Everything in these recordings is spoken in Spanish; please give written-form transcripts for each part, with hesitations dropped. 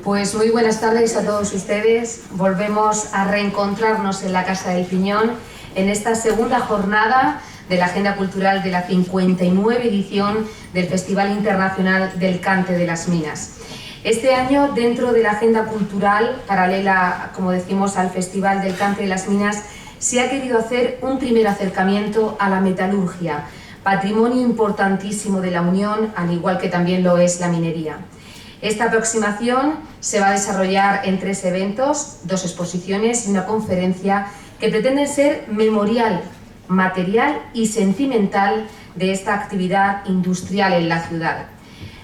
Pues muy buenas tardes a todos ustedes. Volvemos a reencontrarnos en la Casa del Piñón en esta segunda jornada de la Agenda Cultural de la 59 edición del Festival Internacional del Cante de las Minas. Este año, dentro de la agenda cultural, paralela, como decimos, al Festival del Cante de las Minas, se ha querido hacer un primer acercamiento a la metalurgia, patrimonio importantísimo de la Unión, al igual que también lo es la minería. Esta aproximación se va a desarrollar en 3 eventos, 2 exposiciones y una conferencia que pretenden ser memorial, material y sentimental de esta actividad industrial en la ciudad.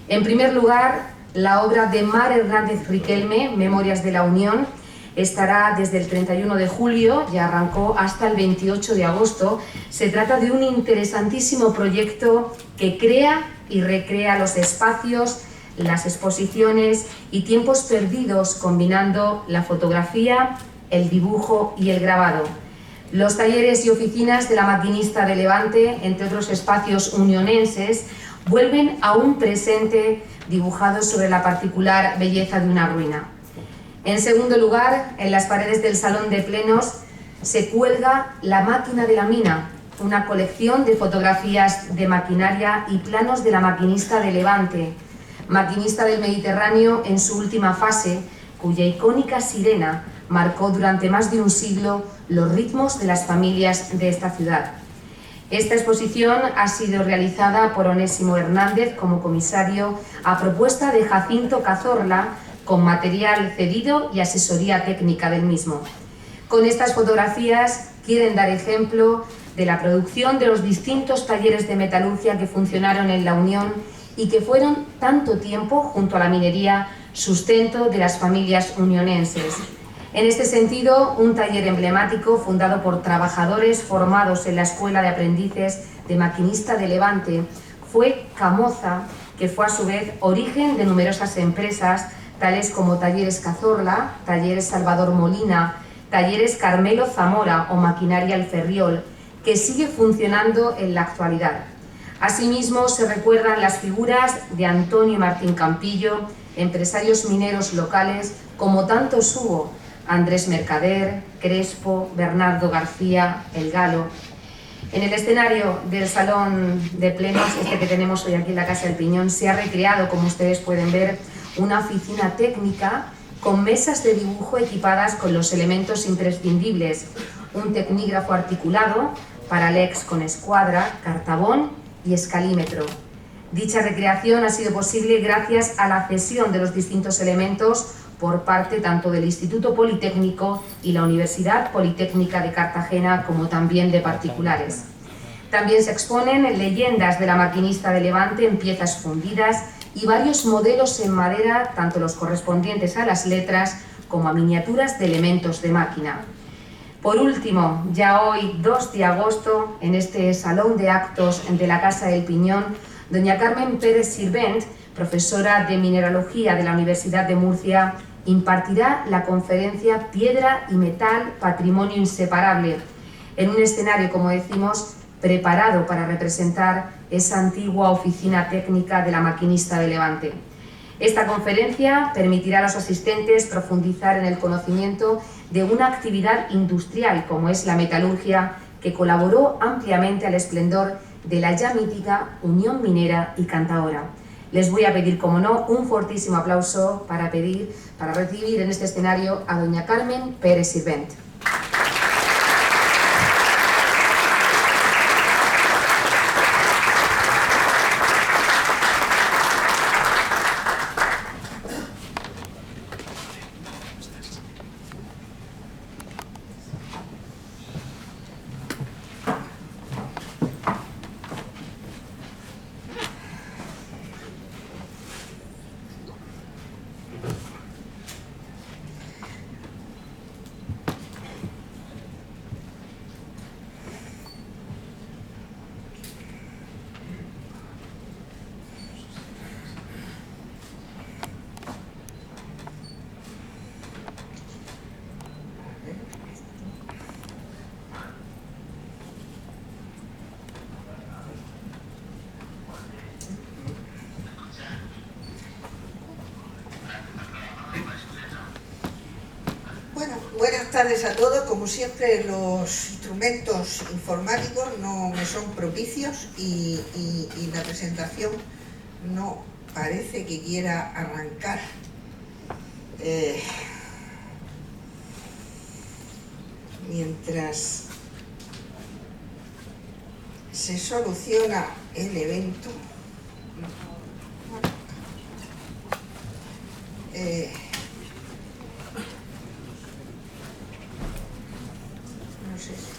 En primer lugar, la obra de Mar Hernández Riquelme, Memorias de la Unión, estará desde el 31 de julio, ya arrancó, hasta el 28 de agosto. Se trata de un interesantísimo proyecto que crea y recrea los espacios, las exposiciones y tiempos perdidos combinando la fotografía, el dibujo y el grabado. Los talleres y oficinas de la Maquinista de Levante, entre otros espacios unionenses, vuelven a un presente dibujado sobre la particular belleza de una ruina. En segundo lugar, en las paredes del Salón de Plenos se cuelga La Máquina de la Mina, una colección de fotografías de maquinaria y planos de la Maquinista de Levante, maquinista del Mediterráneo en su última fase, cuya icónica sirena marcó durante más de un siglo los ritmos de las familias de esta ciudad. Esta exposición ha sido realizada por Onésimo Hernández como comisario a propuesta de Jacinto Cazorla, con material cedido y asesoría técnica del mismo. Con estas fotografías quieren dar ejemplo de la producción de los distintos talleres de metalurgia que funcionaron en la Unión y que fueron tanto tiempo, junto a la minería, sustento de las familias unionenses. En este sentido, un taller emblemático fundado por trabajadores formados en la Escuela de Aprendices de Maquinista de Levante fue Camoza, que fue a su vez origen de numerosas empresas, tales como Talleres Cazorla, Talleres Salvador Molina, Talleres Carmelo Zamora o Maquinaria El Ferriol, que sigue funcionando en la actualidad. Asimismo, se recuerdan las figuras de Antonio y Martín Campillo, empresarios mineros locales, como tantos hubo: Andrés Mercader, Crespo, Bernardo García, El Galo. En el escenario del Salón de Plenos, este que tenemos hoy aquí en la Casa del Piñón, se ha recreado, como ustedes pueden ver, una oficina técnica con mesas de dibujo equipadas con los elementos imprescindibles: un tecnígrafo articulado, Paralex con escuadra, cartabón y escalímetro. Dicha recreación ha sido posible gracias a la cesión de los distintos elementos por parte tanto del Instituto Politécnico y la Universidad Politécnica de Cartagena, como también de particulares. También se exponen leyendas de la Maquinista de Levante en piezas fundidas y varios modelos en madera, tanto los correspondientes a las letras como a miniaturas de elementos de máquina. Por último, ya hoy, 2 de agosto, en este Salón de Actos de la Casa del Piñón, doña Carmen Pérez Sirvent, profesora de Mineralogía de la Universidad de Murcia, impartirá la conferencia Piedra y Metal, Patrimonio Inseparable, en un escenario, como decimos, preparado para representar esa antigua oficina técnica de la Maquinista de Levante. Esta conferencia permitirá a los asistentes profundizar en el conocimiento de una actividad industrial como es la metalurgia, que colaboró ampliamente al esplendor de la ya mítica Unión Minera y Cantaora. Les voy a pedir, como no, un fortísimo aplauso para recibir en este escenario a doña Carmen Pérez Sirvent. tardes a todos. Como siempre, los instrumentos informáticos no me son propicios y la presentación no parece que quiera arrancar. Mientras se soluciona el evento, no sé si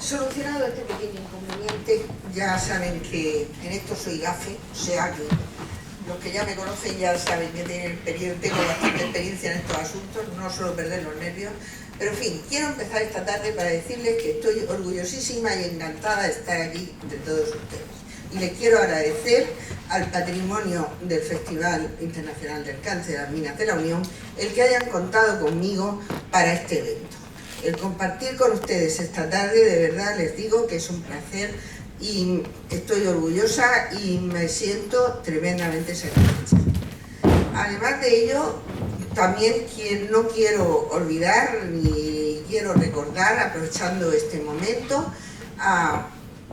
solucionado este pequeño inconveniente. Ya saben que en esto soy gafe, o sea que los que ya me conocen ya saben que tengo bastante experiencia en estos asuntos, no suelo perder los nervios. Pero en fin, quiero empezar esta tarde para decirles que estoy orgullosísima y encantada de estar aquí entre todos ustedes. Y les quiero agradecer al patrimonio del Festival Internacional del Cáncer, las Minas de la Unión, el que hayan contado conmigo para este evento. El compartir con ustedes esta tarde, de verdad les digo que es un placer y estoy orgullosa y me siento tremendamente satisfecha. Además de ello, también no quiero olvidar ni quiero recordar, aprovechando este momento, a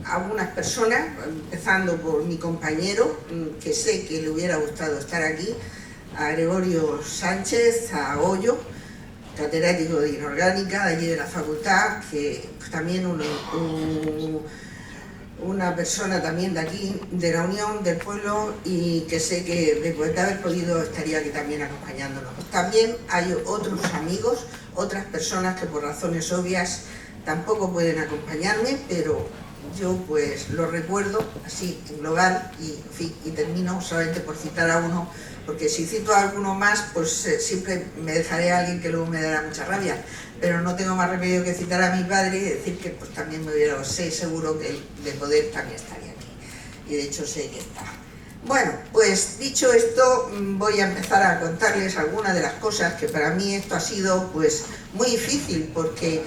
algunas personas, empezando por mi compañero, que sé que le hubiera gustado estar aquí, a Gregorio Sánchez, a Hoyo, catedrático de inorgánica de allí de la facultad, que también una persona también de aquí, de la Unión del Pueblo, y que sé que después de haber podido estaría aquí también acompañándonos. También hay otros amigos, otras personas que por razones obvias tampoco pueden acompañarme, pero yo pues lo recuerdo así en global y, en fin, y termino solamente por citar a uno, porque si cito a alguno más pues siempre me dejaré a alguien que luego me dará mucha rabia, pero no tengo más remedio que citar a mi padre y decir que pues también sé seguro que de poder también estaría aquí, y de hecho sé que está. Bueno, pues dicho esto, voy a empezar a contarles algunas de las cosas que para mí esto ha sido pues muy difícil, porque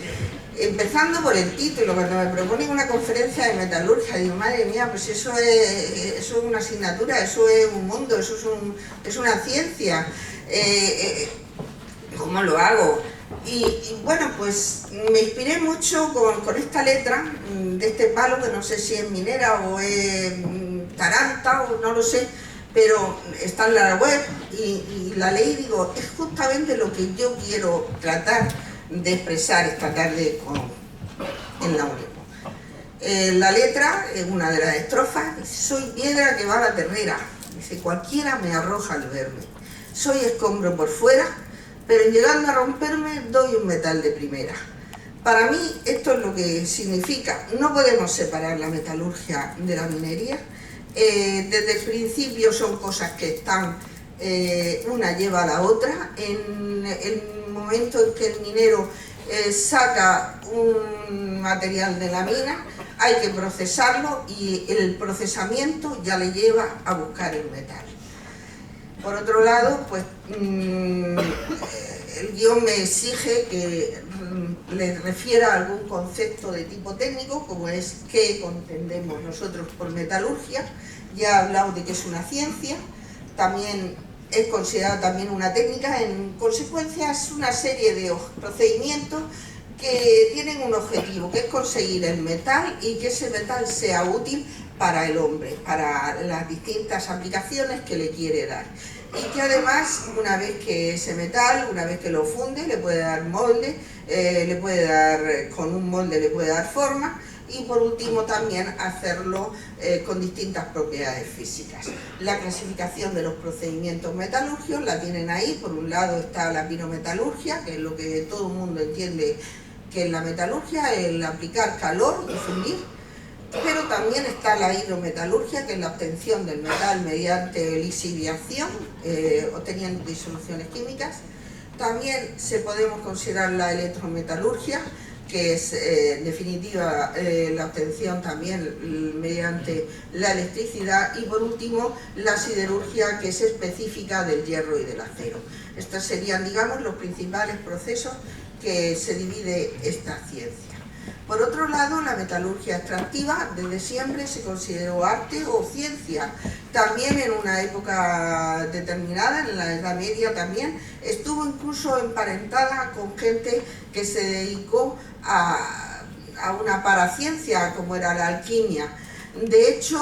empezando por el título, cuando me proponen una conferencia de metalurgia, digo, madre mía, pues eso es una asignatura, eso es un mundo, eso es una ciencia, ¿cómo lo hago? Y bueno, pues me inspiré mucho con esta letra de este palo, que no sé si es minera o es taranta o no lo sé, pero está en la web y la leí y digo, es justamente lo que yo quiero tratar de expresar esta tarde en la Unión. La letra, en una de las estrofas, dice, soy piedra que va a la terrera, dice, cualquiera me arroja al verme, soy escombro por fuera, pero llegando a romperme doy un metal de primera. Para mí esto es lo que significa, no podemos separar la metalurgia de la minería. Desde el principio son cosas que están, una lleva a la otra. En el momento en que el minero saca un material de la mina, hay que procesarlo y el procesamiento ya le lleva a buscar el metal. Por otro lado, pues el guión me exige que le refiera algún concepto de tipo técnico, como es qué entendemos nosotros por metalurgia. Ya he hablado de que es una ciencia, también es considerada también una técnica. En consecuencia es una serie de procedimientos que tienen un objetivo, que es conseguir el metal y que ese metal sea útil para el hombre, para las distintas aplicaciones que le quiere dar. Y que además, una vez que ese metal, una vez que lo funde, le puede dar molde, con un molde le puede dar forma, y por último también hacerlo con distintas propiedades físicas. La clasificación de los procedimientos metalúrgicos la tienen ahí. Por un lado está la pirometalurgia, que es lo que todo el mundo entiende que es la metalurgia, el aplicar calor y fundir. Pero también está la hidrometalurgia, que es la obtención del metal mediante lisiviación, obteniendo disoluciones químicas. También podemos considerar la electrometalurgia, que es en definitiva la obtención también mediante la electricidad. Y por último la siderurgia, que es específica del hierro y del acero. Estos serían, digamos, los principales procesos que se divide esta ciencia. Por otro lado, la metalurgia extractiva desde siempre se consideró arte o ciencia. También en una época determinada, en la Edad Media también, estuvo incluso emparentada con gente que se dedicó a una paraciencia, como era la alquimia. De hecho,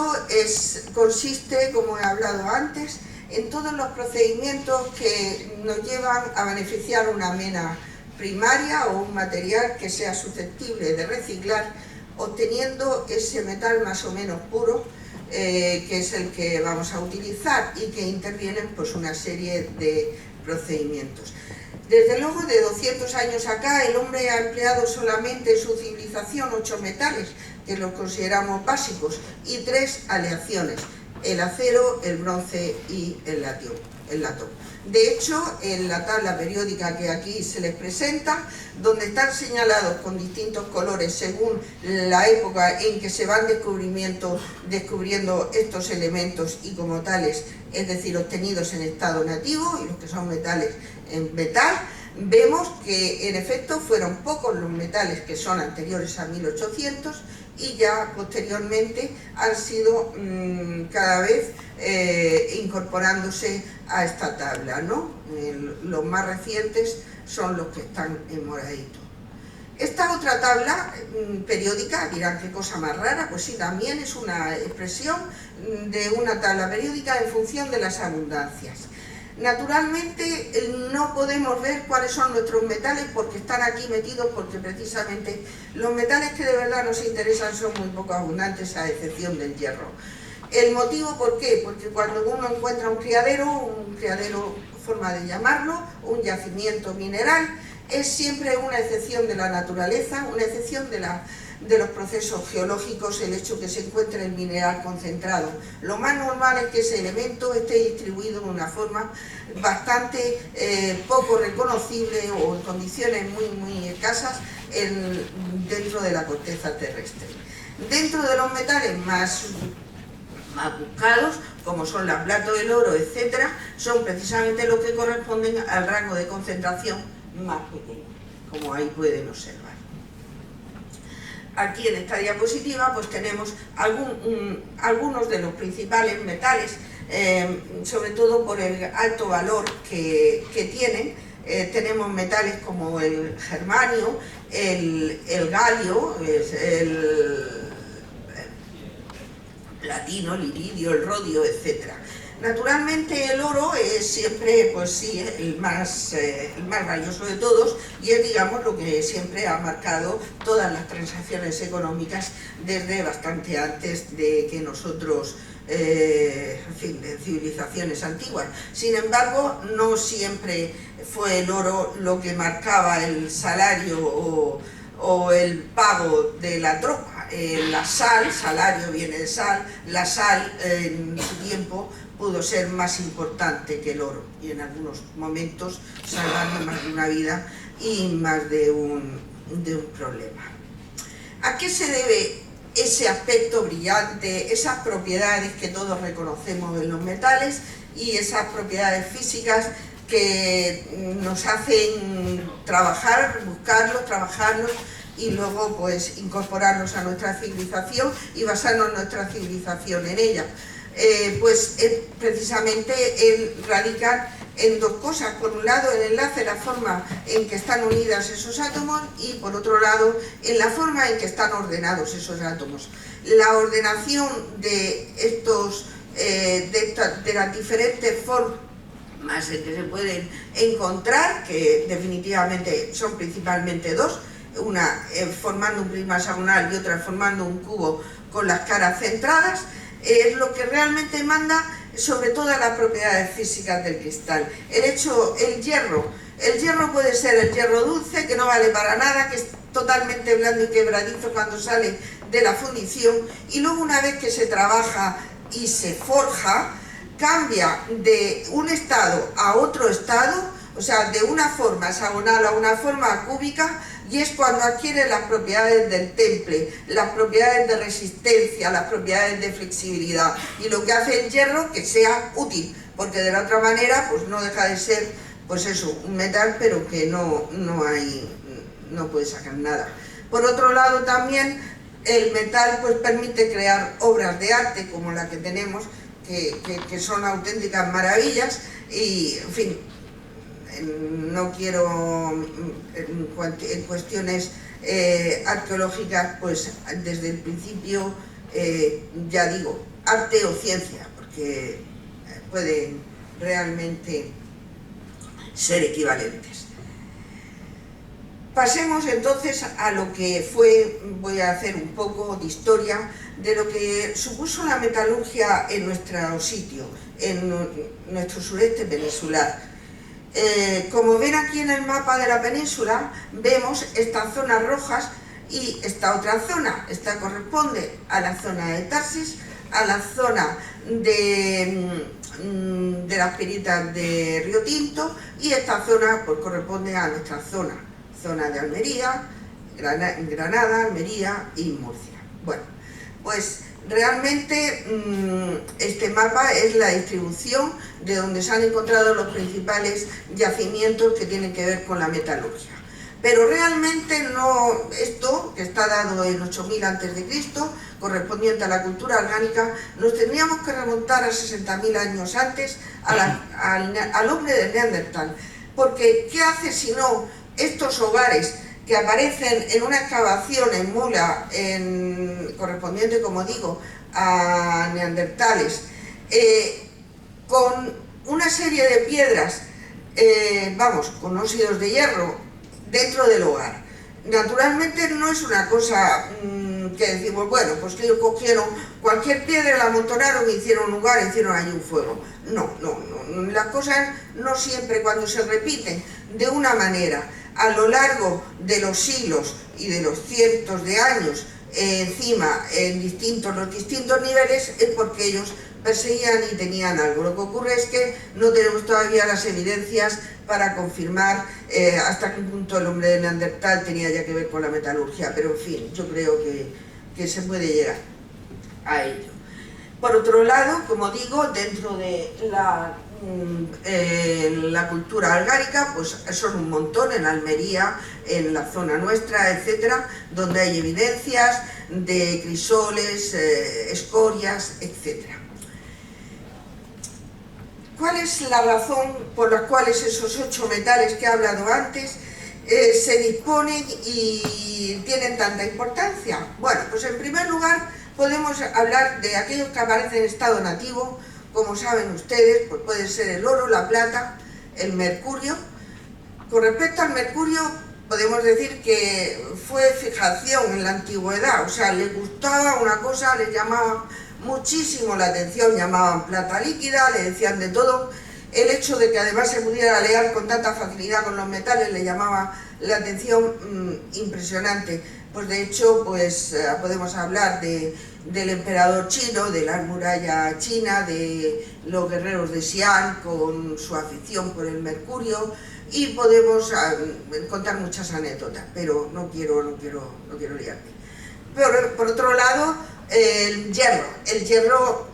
consiste, como he hablado antes, en todos los procedimientos que nos llevan a beneficiar una mena primaria o un material que sea susceptible de reciclar, obteniendo ese metal más o menos puro, que es el que vamos a utilizar, y que intervienen pues una serie de procedimientos. Desde luego, de 200 años acá, el hombre ha empleado solamente en su civilización 8 metales, que los consideramos básicos, y 3 aleaciones: el acero, el bronce y el latón. De hecho, en la tabla periódica que aquí se les presenta, donde están señalados con distintos colores según la época en que se van descubriendo estos elementos y como tales, es decir, obtenidos en estado nativo, y los que son metales en metal, vemos que en efecto fueron pocos los metales que son anteriores a 1800, y ya posteriormente han sido cada vez incorporándose a esta tabla, ¿no? Los más recientes son los que están en moradito. Esta otra tabla periódica, dirán qué cosa más rara, pues sí, también es una expresión de una tabla periódica en función de las abundancias. Naturalmente no podemos ver cuáles son nuestros metales porque están aquí metidos, porque precisamente los metales que de verdad nos interesan son muy poco abundantes, a excepción del hierro. ¿El motivo por qué? Porque cuando uno encuentra un criadero, forma de llamarlo, un yacimiento mineral, es siempre una excepción de la naturaleza, una excepción de los procesos geológicos, el hecho que se encuentre el mineral concentrado. Lo más normal es que ese elemento esté distribuido de una forma bastante poco reconocible o en condiciones muy escasas dentro de la corteza terrestre. Dentro de los metales más buscados, como son la plata, el oro, etcétera, son precisamente los que corresponden al rango de concentración más pequeño, como ahí pueden observar. Aquí en esta diapositiva pues tenemos algunos de los principales metales, sobre todo por el alto valor que tienen. Tenemos metales como el germanio, el galio, el platino, el iridio, el rodio, etc. Naturalmente el oro es siempre, pues sí, el más valioso de todos, y es, digamos, lo que siempre ha marcado todas las transacciones económicas desde bastante antes de que nosotros, en fin, de civilizaciones antiguas. Sin embargo, no siempre fue el oro lo que marcaba el salario o el pago de la tropa. La sal, salario viene de sal, la sal en su tiempo pudo ser más importante que el oro, y en algunos momentos salvando más de una vida y más de un problema. ¿A qué se debe ese aspecto brillante, esas propiedades que todos reconocemos en los metales y esas propiedades físicas que nos hacen trabajar, buscarlos, trabajarlos y luego pues incorporarnos a nuestra civilización y basarnos nuestra civilización en ella. Pues precisamente radicar en dos cosas: por un lado el enlace, la forma en que están unidas esos átomos, y por otro lado en la forma en que están ordenados esos átomos. La ordenación de estos de las diferentes formas en que se pueden encontrar, que definitivamente son principalmente dos, una formando un prisma hexagonal y otra formando un cubo con las caras centradas, es lo que realmente manda sobre todas las propiedades físicas del cristal. El hierro puede ser el hierro dulce, que no vale para nada, que es totalmente blando y quebradizo cuando sale de la fundición, y luego una vez que se trabaja y se forja, cambia de un estado a otro estado, o sea, de una forma hexagonal a una forma cúbica, y es cuando adquiere las propiedades del temple, las propiedades de resistencia, las propiedades de flexibilidad, y lo que hace el hierro que sea útil, porque de la otra manera pues no deja de ser, pues eso, un metal, pero que no puede sacar nada. Por otro lado también el metal pues permite crear obras de arte como la que tenemos, que son auténticas maravillas, y en fin, no quiero en cuestiones arqueológicas, pues desde el principio ya digo, arte o ciencia, porque pueden realmente ser equivalentes. Pasemos entonces a lo que fue, voy a hacer un poco de historia de lo que supuso la metalurgia en nuestro sitio, en nuestro sureste peninsular. Como ven aquí en el mapa de la península, vemos estas zonas rojas y esta otra zona. Esta corresponde a la zona de Tarsis, a la zona de las piritas de Río Tinto, y esta zona pues corresponde a nuestra zona de Almería, Granada, Almería y Murcia. Bueno, pues realmente este mapa es la distribución de donde se han encontrado los principales yacimientos que tienen que ver con la metalurgia. Pero realmente no, esto que está dado en 8000 a.C., correspondiente a la cultura orgánica, nos tendríamos que remontar a 60.000 años antes, al hombre de Neandertal. Porque ¿qué hace si no estos hogares que aparecen en una excavación en Mula, correspondiente, como digo, a neandertales, con una serie de piedras, con óxidos de hierro dentro del hogar? Naturalmente no es una cosa que decimos, bueno, pues que ellos cogieron cualquier piedra, la amontonaron, hicieron un lugar, hicieron ahí un fuego. No, las cosas no siempre, cuando se repiten de una manera a lo largo de los siglos y de los cientos de años, encima en los distintos niveles, es porque ellos perseguían y tenían algo. Lo que ocurre es que no tenemos todavía las evidencias para confirmar hasta qué punto el hombre de Neandertal tenía ya que ver con la metalurgia, pero en fin, yo creo que se puede llegar a ello. Por otro lado, como digo, dentro de la cultura algárica, pues son un montón, en Almería, en la zona nuestra, etcétera, donde hay evidencias de crisoles, escorias, etcétera. ¿Cuál es la razón por la cual esos 8 metales que he hablado antes se disponen y tienen tanta importancia? Bueno, pues en primer lugar podemos hablar de aquellos que aparecen en estado nativo. Como saben ustedes, pues puede ser el oro, la plata, el mercurio. Con respecto al mercurio, podemos decir que fue fijación en la antigüedad, o sea, les gustaba una cosa, les llamaba muchísimo la atención, llamaban plata líquida, le decían de todo. El hecho de que además se pudiera alear con tanta facilidad con los metales le llamaba la atención impresionante. Pues de hecho, pues podemos hablar del emperador chino, de la muralla china, de los guerreros de Xi'an con su afición por el mercurio, y podemos contar muchas anécdotas, pero no quiero liarme. Pero por otro lado, el hierro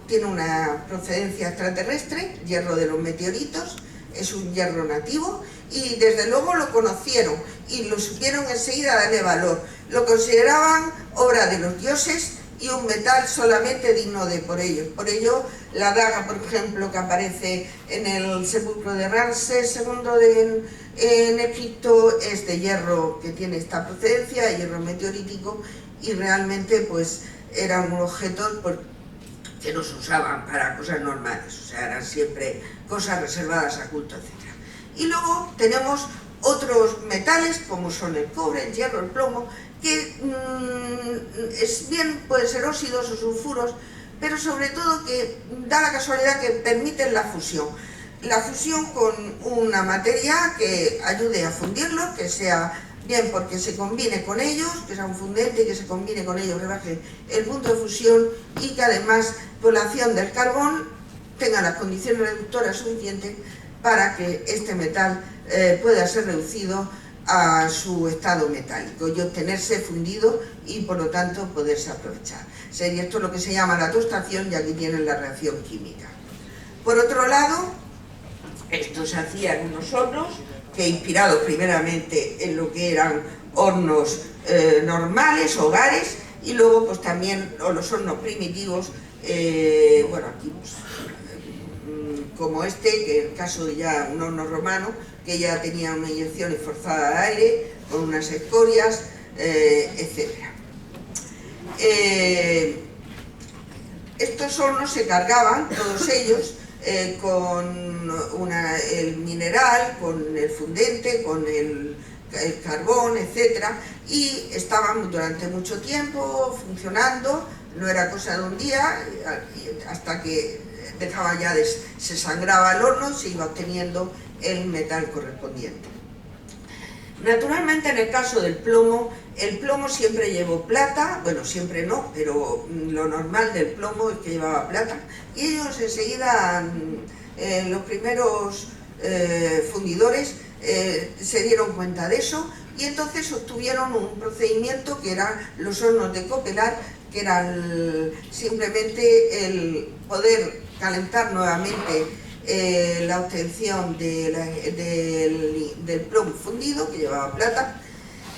tiene una procedencia extraterrestre, hierro de los meteoritos, es un hierro nativo y desde luego lo conocieron y lo supieron enseguida darle valor. Lo consideraban obra de los dioses y un metal solamente digno de por ellos. Por ello, la daga, por ejemplo, que aparece en el sepulcro de Ramsés II en Egipto, es de hierro que tiene esta procedencia, hierro meteorítico, y realmente pues eran objetos pues, que no se usaban para cosas normales, o sea, eran siempre cosas reservadas a culto, etc. Y luego tenemos otros metales como son el cobre, el hierro, el plomo, que pueden ser óxidos o sulfuros, pero sobre todo que da la casualidad que permiten la fusión. La fusión con una materia que ayude a fundirlo, que sea bien porque se combine con ellos, que sea un fundente y que se combine con ellos, rebaje el punto de fusión y que además con la acción del carbón tenga las condiciones reductoras suficientes para que este metal pueda ser reducido a su estado metálico y obtenerse fundido y por lo tanto poderse aprovechar. Sería esto lo que se llama la tostación y aquí tienen la reacción química. Por otro lado, esto se hacía en unos hornos que inspirados primeramente en lo que eran hornos normales, hogares, y luego pues también los hornos primitivos, bueno aquí pues, como este, que en el caso de ya un horno romano, que ya tenía una inyección forzada de aire, con unas escorias, etc. Estos hornos se cargaban, todos ellos, con el mineral, con el fundente, con el carbón, etc. Y estaban durante mucho tiempo funcionando, no era cosa de un día, hasta que dejaba ya se sangraba el horno, se iba obteniendo el metal correspondiente. Naturalmente, en el caso del plomo, el plomo siempre llevó plata, bueno, siempre no, pero lo normal del plomo es que llevaba plata, y ellos enseguida, los primeros fundidores, se dieron cuenta de eso, y entonces obtuvieron un procedimiento que eran los hornos de Copelar, que era simplemente el poder calentar nuevamente la obtención del plomo fundido, que llevaba plata,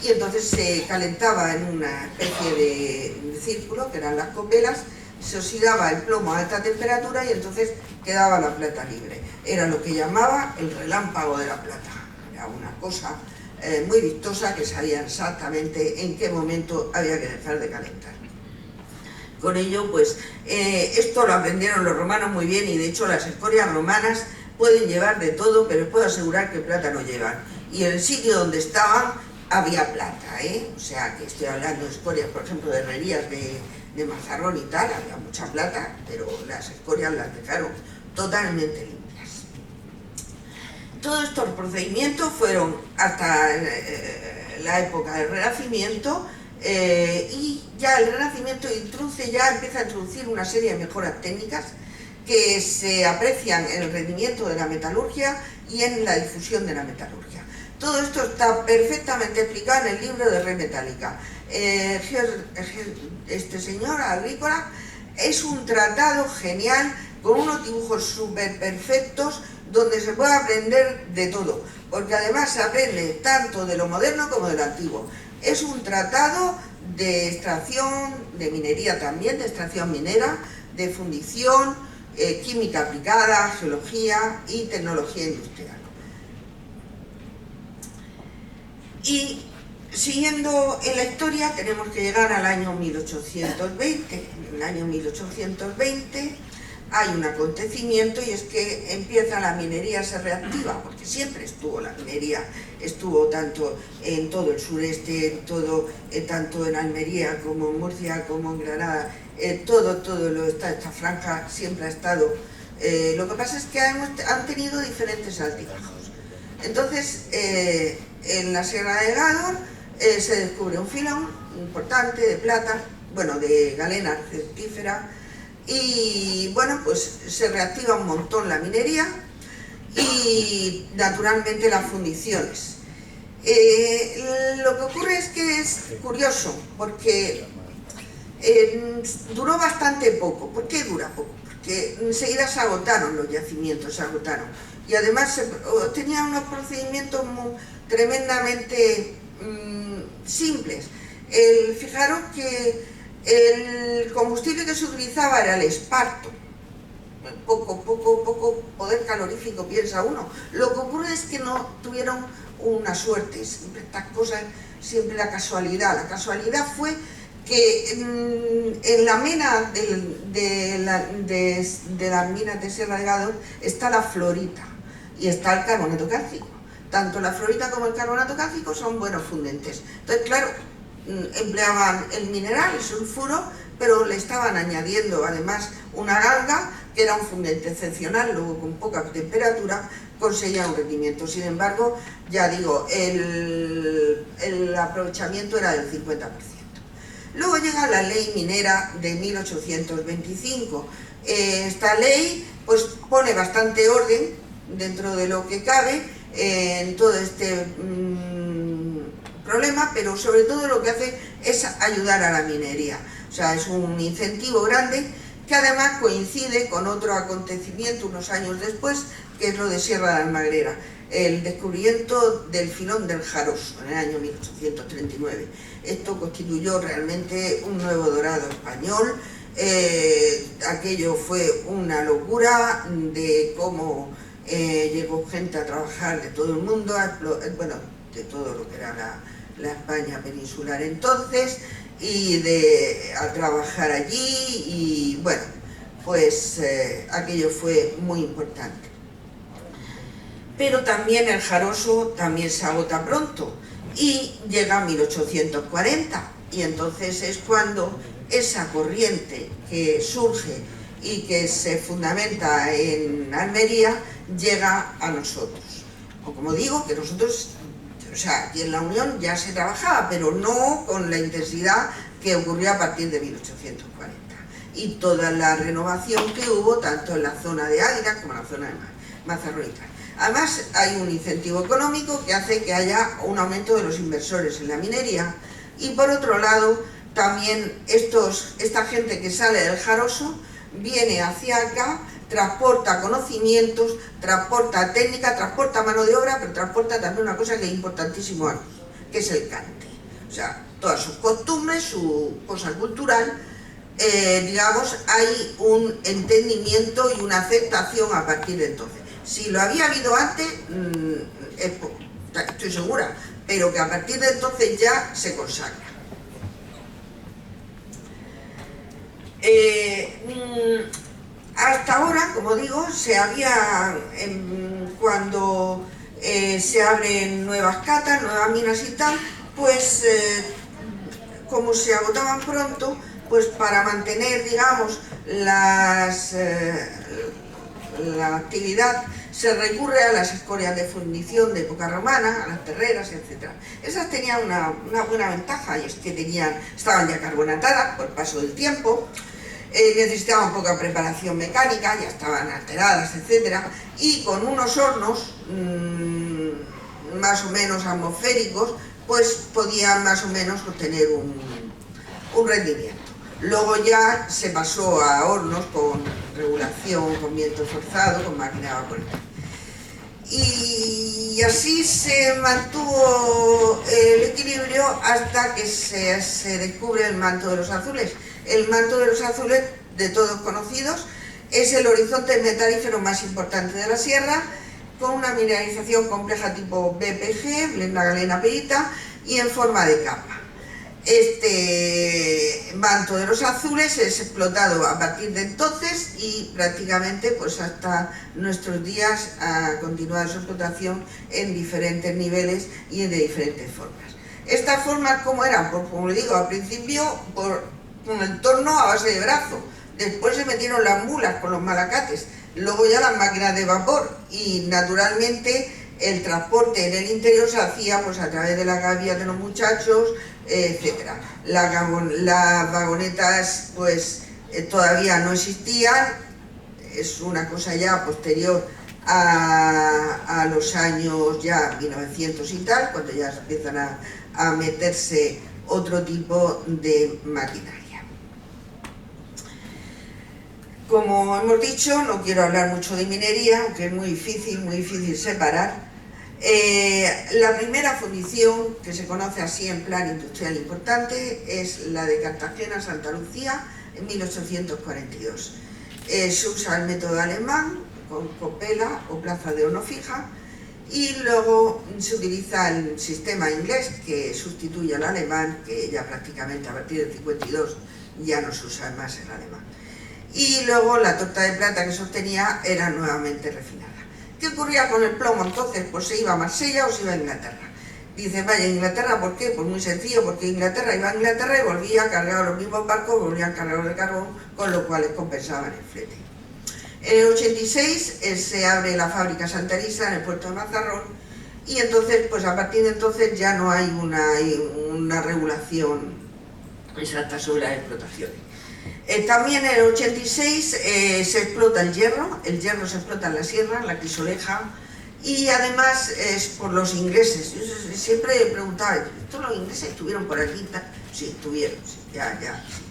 y entonces se calentaba en una especie de círculo, que eran las copelas, se oxidaba el plomo a alta temperatura y entonces quedaba la plata libre. Era lo que llamaba el relámpago de la plata. Era una cosa muy vistosa que sabía exactamente en qué momento había que dejar de calentar. Con ello, pues, esto lo aprendieron los romanos muy bien y de hecho las escorias romanas pueden llevar de todo, pero os puedo asegurar que plata no llevan. Y en el sitio donde estaban había plata, o sea, que estoy hablando de escorias, por ejemplo, de herrerías de Mazarrón y tal, había mucha plata, pero las escorias las dejaron totalmente limpias. Todos estos procedimientos fueron hasta la época del Renacimiento, y ya el Renacimiento empieza a introducir una serie de mejoras técnicas que se aprecian en el rendimiento de la metalurgia y en la difusión de la metalurgia. Todo esto está perfectamente explicado en el libro de Red Metálica. Este señor Agrícola es un tratado genial con unos dibujos súper perfectos donde se puede aprender de todo, porque además se aprende tanto de lo moderno como de lo antiguo. Es un tratado de extracción, de minería también, de extracción minera, de fundición, química aplicada, geología y tecnología industrial. Y siguiendo en la historia tenemos que llegar al año 1820. En el año 1820 hay un acontecimiento y es que empieza la minería a ser reactiva, porque siempre estuvo la minería, estuvo tanto en todo el sureste, tanto en Almería como en Murcia, como en Granada, esta franja siempre ha estado. Lo que pasa es que han tenido diferentes altibajos. Entonces, en la Sierra de Gádor se descubre un filón importante de plata, bueno, de galena argentífera, y bueno, pues se reactiva un montón la minería y naturalmente las fundiciones. Lo que ocurre es que es curioso porque duró bastante poco. ¿Por qué dura poco? Porque enseguida se agotaron los yacimientos, y además tenía unos procedimientos tremendamente simples. Fijaros que el combustible que se utilizaba era el esparto, poco poder calorífico piensa uno. Lo que ocurre es que no tuvieron una suerte, siempre estas cosas, siempre la casualidad. La casualidad fue que en la mena de las minas de Sierra de Gádor está la fluorita y está el carbonato cálcico. Tanto la fluorita como el carbonato cálcico son buenos fundentes. Entonces, claro, empleaban el mineral, el sulfuro, pero le estaban añadiendo además una ganga, que era un fundente excepcional, luego con poca temperatura conseguía un rendimiento. Sin embargo, ya digo, el aprovechamiento era del 50%. Luego llega la ley minera de 1825. Esta ley pues pone bastante orden dentro de lo que cabe en todo este problema, pero sobre todo lo que hace es ayudar a la minería. O sea, es un incentivo grande que además coincide con otro acontecimiento unos años después, que es lo de Sierra de Almagrera, el descubrimiento del filón del Jaroso en el año 1839. Esto constituyó realmente un nuevo dorado español. Aquello fue una locura de cómo llegó gente a trabajar de todo el mundo, bueno, de todo lo que era la España peninsular entonces, y a trabajar allí, y bueno, pues aquello fue muy importante. Pero también el Jaroso también se agota pronto y llega a 1840, y entonces es cuando esa corriente que surge y que se fundamenta en Almería llega a nosotros. O como digo, que nosotros, o sea, aquí en la Unión ya se trabajaba, pero no con la intensidad que ocurrió a partir de 1840. Y toda la renovación que hubo, tanto en la zona de Águila como en la zona de Mazarrón. Además, hay un incentivo económico que hace que haya un aumento de los inversores en la minería, y por otro lado, también esta gente que sale del Jaroso viene hacia acá, transporta conocimientos, transporta técnica, transporta mano de obra, pero transporta también una cosa que es importantísimo aquí, que es el cante. O sea, todas sus costumbres, su cosa cultural, digamos, hay un entendimiento y una aceptación a partir de entonces. Si lo había habido antes, estoy segura, pero que a partir de entonces ya se consagra. Hasta ahora, como digo, cuando se abren nuevas catas, nuevas minas y tal, pues como se agotaban pronto, pues para mantener, digamos, la actividad, se recurre a las escorias de fundición de época romana, a las terreras, etc. Esas tenían una buena ventaja, y es que estaban ya carbonatadas por el paso del tiempo, necesitaban poca preparación mecánica, ya estaban alteradas, etc. Y con unos hornos más o menos atmosféricos, pues podían más o menos obtener un rendimiento. Luego ya se pasó a hornos con regulación, con viento forzado, con máquina de vapor. Y así se mantuvo el equilibrio hasta que se descubre el manto de los azules. El manto de los azules, de todos conocidos, es el horizonte metalífero más importante de la sierra, con una mineralización compleja tipo BPG, blenda galena perita, y en forma de capa. Este manto de los azules es explotado a partir de entonces y prácticamente pues hasta nuestros días ha continuado su explotación en diferentes niveles y de diferentes formas. Estas formas, ¿cómo eran? Pues como le digo, al principio con el torno a base de brazo, después se metieron las mulas con los malacates, luego ya las máquinas de vapor, y naturalmente el transporte en el interior se hacía pues a través de las gavillas de los muchachos, etcétera. Las vagonetas pues todavía no existían, es una cosa ya posterior a los años ya 1900 y tal, cuando ya empiezan a meterse otro tipo de maquinaria. Como hemos dicho, no quiero hablar mucho de minería, aunque es muy difícil separar. La primera fundición que se conoce así en plan industrial importante es la de Cartagena-Santa Lucía en 1842. Se usa el método alemán con copela o plaza de horno fija, y luego se utiliza el sistema inglés que sustituye al alemán, que ya prácticamente a partir del 52 ya no se usa más el alemán. Y luego la torta de plata que se obtenía era nuevamente refinada. ¿Qué ocurría con el plomo entonces? Pues se iba a Marsella o se iba a Inglaterra. Dice, vaya, ¿Inglaterra por qué? Pues muy sencillo, porque Inglaterra iba a Inglaterra y volvía cargado los mismos barcos, volvían cargados de carbón, con lo cual les compensaban el flete. En el 86 se abre la fábrica Santa Elisa en el puerto de Mazarrón, y entonces, pues a partir de entonces ya no hay una regulación exacta sobre las explotaciones. También en el 86 se explota el hierro se explota en la sierra, en la crisoleja, y además es por los ingleses. Yo siempre preguntaba, ¿estos los ingleses estuvieron por aquí? Sí, estuvieron, sí, ya. Sí.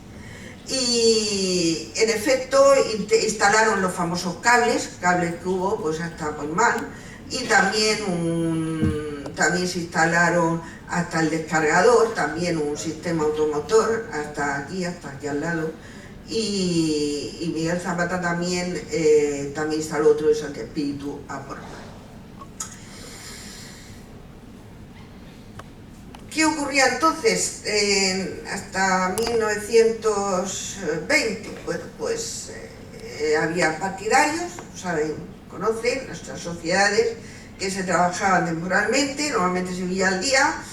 Y en efecto instalaron los famosos cables que hubo pues hasta Poimán, y también se instalaron hasta el descargador, también un sistema automotor hasta aquí al lado, y Miguel Zapata también instaló otro de Santi Espíritu a Portugal. ¿Qué ocurría entonces? Hasta 1920, bueno, pues había partidarios, conocen nuestras sociedades, que se trabajaban temporalmente, normalmente se vivía al día,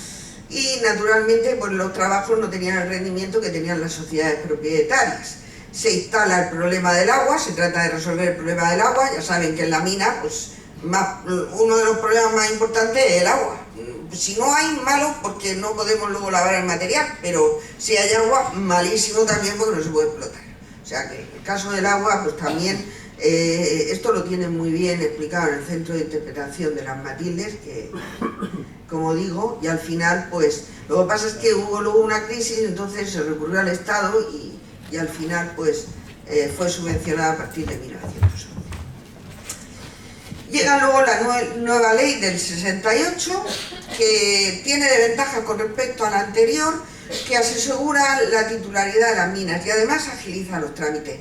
y naturalmente pues los trabajos no tenían el rendimiento que tenían las sociedades propietarias. Se instala el problema del agua, se trata de resolver el problema del agua. Ya saben que en la mina pues uno de los problemas más importantes es el agua. Si no hay, malo, porque no podemos luego lavar el material, pero si hay agua, malísimo también, porque no se puede explotar. O sea que en el caso del agua pues también esto lo tienen muy bien explicado en el Centro de Interpretación de las Matildes, que como digo, y al final pues lo que pasa es que hubo luego una crisis, entonces se recurrió al Estado y al final pues fue subvencionada a partir de 1911. Llega luego la nueva ley del 68, que tiene de ventaja con respecto a la anterior, que asegura la titularidad de las minas y además agiliza los trámites.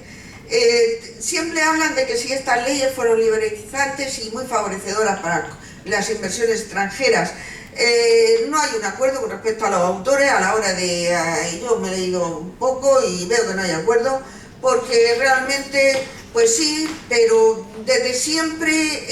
Siempre hablan de que si estas leyes fueron liberalizantes y muy favorecedoras para las inversiones extranjeras. No hay un acuerdo con respecto a los autores a la hora de... yo me he leído un poco y veo que no hay acuerdo, porque realmente, pues sí, pero desde siempre,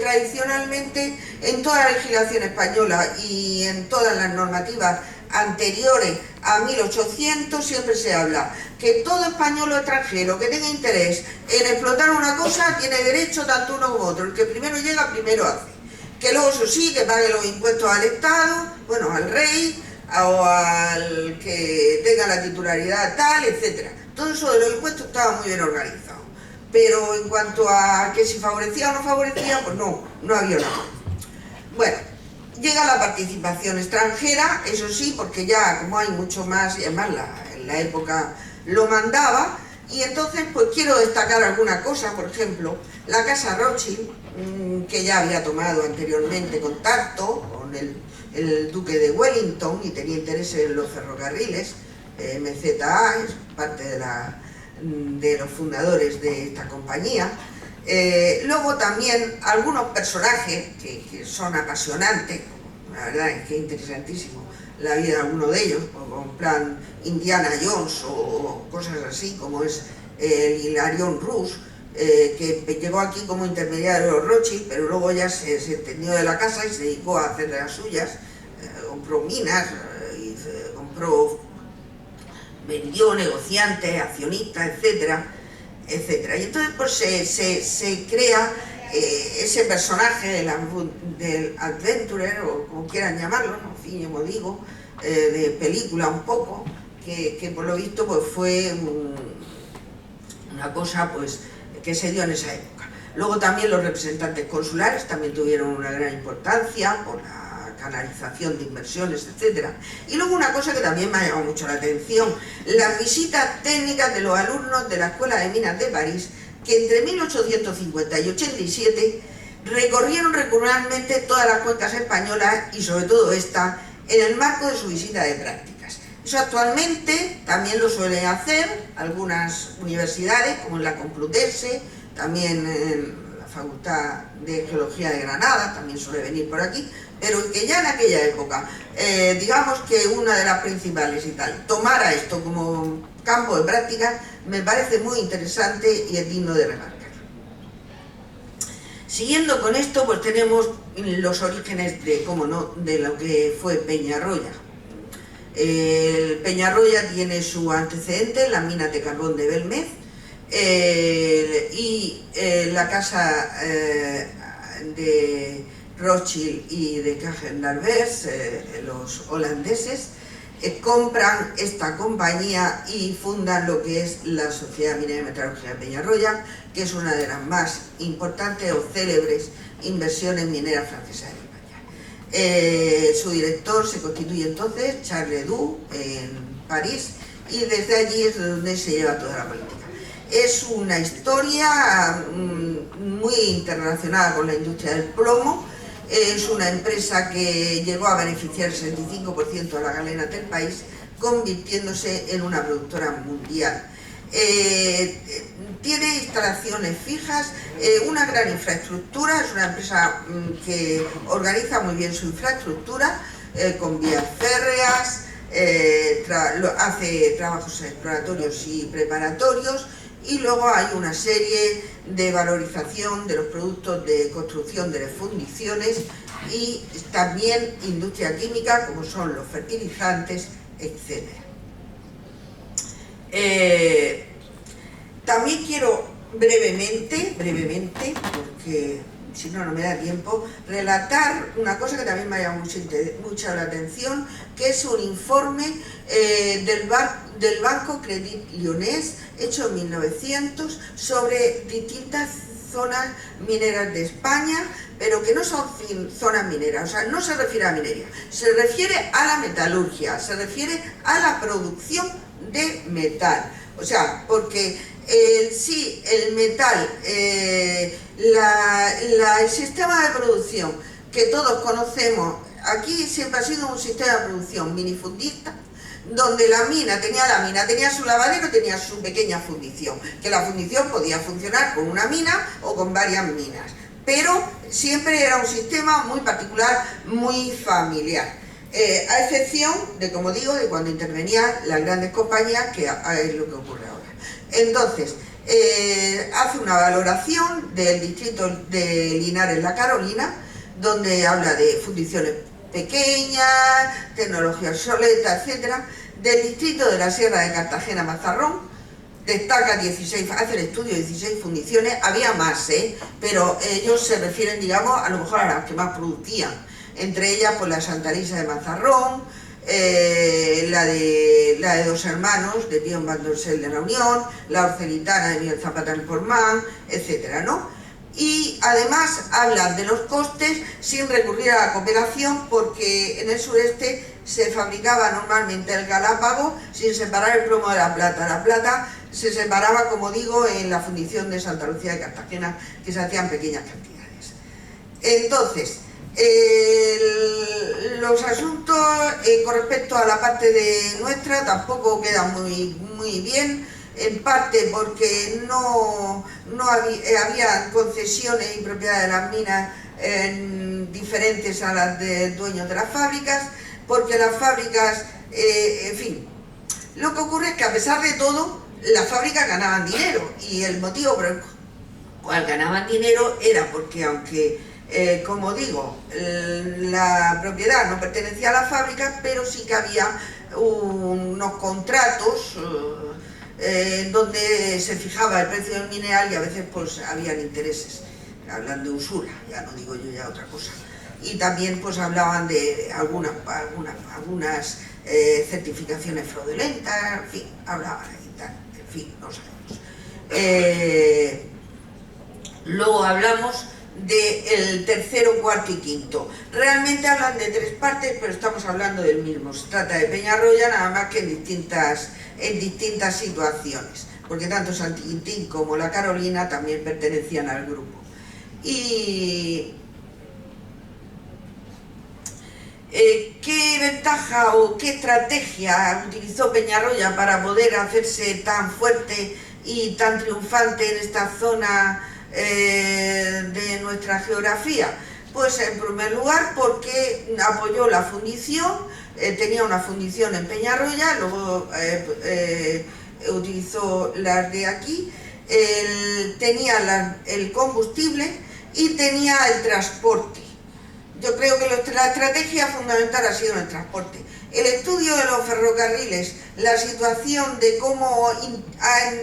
tradicionalmente, en toda la legislación española y en todas las normativas anteriores a 1800 siempre se habla que todo español o extranjero que tenga interés en explotar una cosa tiene derecho tanto uno como otro. El que primero llega, primero hace. Que luego, eso sí, que pague los impuestos al Estado, bueno, al rey, o al que tenga la titularidad tal, etc. Todo eso de los impuestos estaba muy bien organizado. Pero en cuanto a que si favorecía o no favorecía, pues no había nada. Bueno, llega la participación extranjera, eso sí, porque ya como hay mucho más, y además en la época lo mandaba, y entonces pues quiero destacar alguna cosa. Por ejemplo, la Casa Rothschild, que ya había tomado anteriormente contacto con el duque de Wellington y tenía interés en los ferrocarriles, MZA, es parte de los fundadores de esta compañía. Luego también algunos personajes que son apasionantes, la verdad es que es interesantísimo la vida de alguno de ellos, como en plan Indiana Jones o cosas así, como es el Hilarión Rus, que llegó aquí como intermediario de los Rothschild, pero luego ya se entendió de la casa y se dedicó a hacer las suyas, compró minas, vendió negociantes, accionistas, etcétera. Y entonces pues se crea ese personaje del adventurer, o como quieran llamarlo, ¿no? En fin, como digo, de película un poco, que por lo visto pues fue una cosa pues que se dio en esa época. Luego también los representantes consulares también tuvieron una gran importancia por la canalización de inversiones, etc. Y luego una cosa que también me ha llamado mucho la atención, las visitas técnicas de los alumnos de la Escuela de Minas de París, que entre 1850 y 87 recorrieron regularmente todas las cuencas españolas y sobre todo esta, en el marco de su visita de prácticas. Eso actualmente también lo suelen hacer algunas universidades, como en la Complutense, también en la Facultad de Geología de Granada, también suele venir por aquí, pero que ya en aquella época, digamos que una de las principales y tal, tomara esto como campo de práctica, me parece muy interesante y es digno de remarcar. Siguiendo con esto, pues tenemos los orígenes de, cómo no, de lo que fue Peñarroya. Peñarroya tiene su antecedente en las minas de carbón de Belmez, y la casa de Rothschild y de Cagendalbers, los holandeses, compran esta compañía y fundan lo que es la Sociedad Minera y Metalúrgica de Peñarroya, que es una de las más importantes o célebres inversiones mineras francesas en España. Su director se constituye entonces Charles Ledoux en París, y desde allí es donde se lleva toda la política. Es una historia muy interrelacionada con la industria del plomo. Es una empresa que llegó a beneficiar el 65% de la galena del país, convirtiéndose en una productora mundial. Tiene instalaciones fijas, una gran infraestructura, es una empresa que organiza muy bien su infraestructura, con vías férreas, hace trabajos exploratorios y preparatorios, y luego hay una serie de valorización de los productos de construcción de las fundiciones y también industria química, como son los fertilizantes, etc. También quiero brevemente, porque si no, no me da tiempo, relatar una cosa que también me ha llamado mucho la atención, que es un informe del Banco Credit Lyonnais, hecho en 1900, sobre distintas zonas mineras de España, pero que no son zonas mineras, o sea, no se refiere a minería, se refiere a la metalurgia, se refiere a la producción de metal, o sea, porque el metal, el sistema de producción que todos conocemos, aquí siempre ha sido un sistema de producción minifundista, donde la mina tenía su lavadero, tenía su pequeña fundición, que la fundición podía funcionar con una mina o con varias minas, pero siempre era un sistema muy particular, muy familiar, a excepción de, como digo, de cuando intervenían las grandes compañías, que es lo que ocurre ahora. Entonces, hace una valoración del distrito de Linares, La Carolina, donde habla de fundiciones pequeñas, tecnología obsoleta, etc. Del distrito de la Sierra de Cartagena, Mazarrón, destaca 16, hace el estudio de 16 fundiciones, había más, pero ellos se refieren, digamos, a lo mejor a las que más producían, entre ellas pues la Santa Elisa de Mazarrón, la de Dos Hermanos, de Pion Van Dorsel de la Unión, la Orcelitana de Miguel Zapata del Portmán, etcétera, ¿no? Y además hablan de los costes sin recurrir a la cooperación, porque en el sureste se fabricaba normalmente el galápago sin separar el plomo de la plata. La plata se separaba, como digo, en la fundición de Santa Lucía de Cartagena, que se hacían pequeñas cantidades. Entonces, los asuntos con respecto a la parte de nuestra tampoco quedan muy bien, en parte porque no había concesiones y propiedades de las minas diferentes a las de dueños de las fábricas, porque las fábricas, en fin, lo que ocurre es que a pesar de todo, las fábricas ganaban dinero, y el motivo por el cual ganaban dinero era porque, aunque como digo, la propiedad no pertenecía a la fábrica, pero sí que había unos contratos donde se fijaba el precio del mineral, y a veces pues habían intereses, hablan de usura, ya no digo yo ya otra cosa, y también pues hablaban de algunas certificaciones fraudulentas, en fin, hablaban y tal, en fin, no sabemos. Luego hablamos del tercero, cuarto y quinto. Realmente hablan de tres partes, pero estamos hablando del mismo. Se trata de Peñarroya, nada más que en distintas situaciones, porque tanto Santi Quintín como la Carolina también pertenecían al grupo. Y ¿qué ventaja o qué estrategia utilizó Peñarroya para poder hacerse tan fuerte y tan triunfante en esta zona de nuestra geografía? Pues en primer lugar porque apoyó la fundición, tenía una fundición en Peñarroya, luego utilizó las de aquí, tenía el combustible y tenía el transporte. Yo creo que la estrategia fundamental ha sido el transporte. El estudio de los ferrocarriles, la situación de cómo han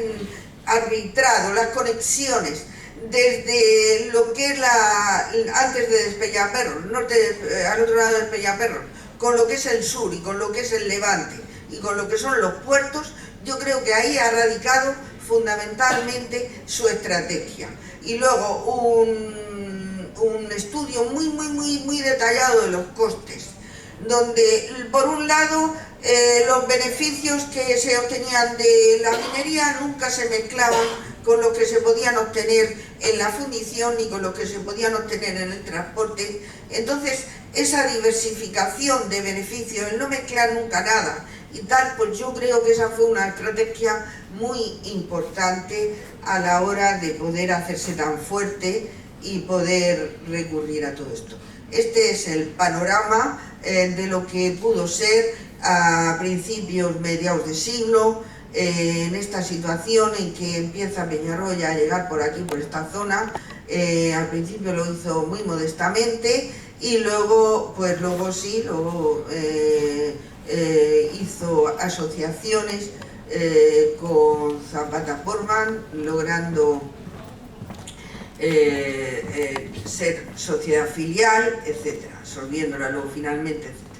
arbitrado las conexiones desde lo que es antes de Despeñaperros, al otro lado de Despeñaperros, con lo que es el sur y con lo que es el levante y con lo que son los puertos, yo creo que ahí ha radicado fundamentalmente su estrategia. Y luego un estudio muy detallado de los costes, donde por un lado los beneficios que se obtenían de la minería nunca se mezclaban con lo que se podían obtener en la fundición ni con lo que se podían obtener en el transporte. Entonces esa diversificación de beneficios, el no mezclar nunca nada y tal, pues yo creo que esa fue una estrategia muy importante a la hora de poder hacerse tan fuerte y poder recurrir a todo esto. Este es el panorama de lo que pudo ser a principios, mediados de siglo, en esta situación en que empieza Peñarroya a llegar por aquí, por esta zona. Al principio lo hizo muy modestamente y luego hizo asociaciones con Zapata Portman, logrando ser sociedad filial, etcétera, absorbiéndola luego finalmente, etcétera.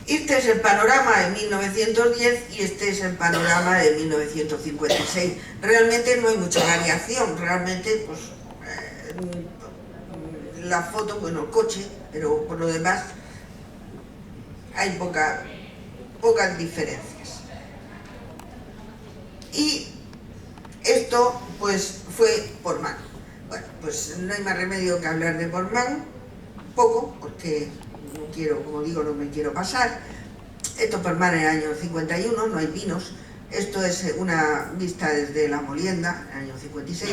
Este es el panorama de 1910 y este es el panorama de 1956. Realmente no hay mucha variación, realmente pues la foto, bueno, el coche, pero por lo demás hay pocas diferencias. Y esto pues fue Portman. Bueno, pues no hay más remedio que hablar de Portman, poco, porque no quiero, como digo, no me quiero pasar. Esto Portman en el año 51, no hay pinos. Esto es una vista desde la Molienda, en el año 56,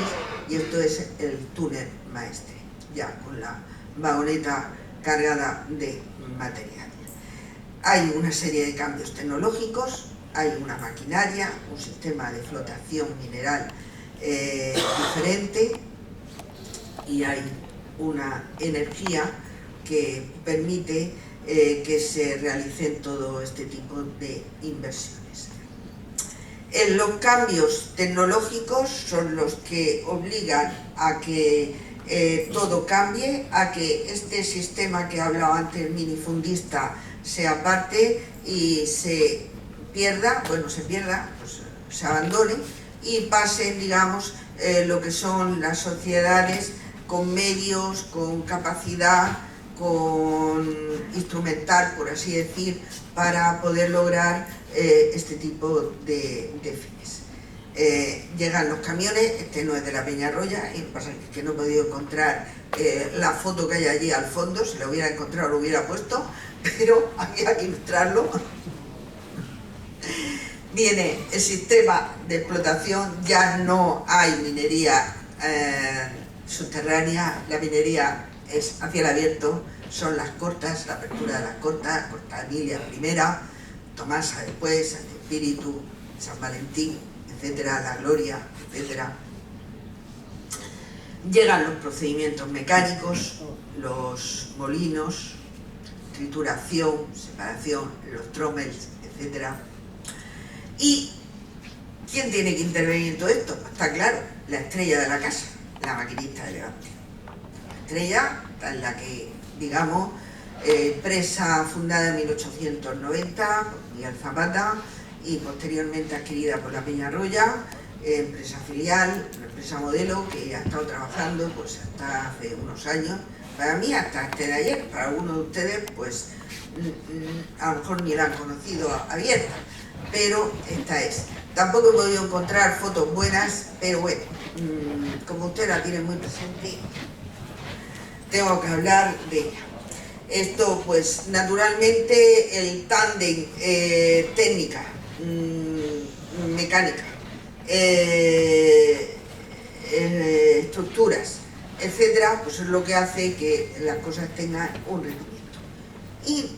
y esto es el túnel Maestre, ya con la vagoneta cargada de material. Hay una serie de cambios tecnológicos, hay una maquinaria, un sistema de flotación mineral diferente y hay una energía que permite que se realicen todo este tipo de inversiones. Los cambios tecnológicos son los que obligan a que todo cambie, a que este sistema que hablaba antes minifundista se aparte y se pierda, pues se abandone y pasen, digamos, lo que son las sociedades con medios, con capacidad, con instrumental, por así decir, para poder lograr este tipo de fines. Llegan los camiones, este no es de la Peñarroya, y lo que pasa es que no he podido encontrar la foto que hay allí al fondo, si la hubiera encontrado lo hubiera puesto, pero había que ilustrarlo. Viene el sistema de explotación, ya no hay minería subterránea, la minería es hacia el abierto, son las cortas, la apertura de las cortas, Cortamilia primera, Tomasa después, San Espíritu, San Valentín, etcétera, la Gloria, etcétera. Llegan los procedimientos mecánicos, los molinos, trituración, separación, los trommels, etcétera. ¿Y quién tiene que intervenir en todo esto? Está claro, la estrella de la casa, la maquinista de Levante. La estrella en la que, digamos, empresa fundada en 1890 por Miguel Zapata y posteriormente adquirida por la Peñarroya, empresa filial, una empresa modelo que ha estado trabajando pues hasta hace unos años, para mí hasta antes de ayer, para algunos de ustedes pues a lo mejor ni la han conocido abierta, pero esta es. Tampoco he podido encontrar fotos buenas, pero bueno, como usted la tiene muy presente, tengo que hablar de ella. Esto pues naturalmente el tándem técnica, mecánica, estructuras, etcétera, pues es lo que hace que las cosas tengan un rendimiento. Y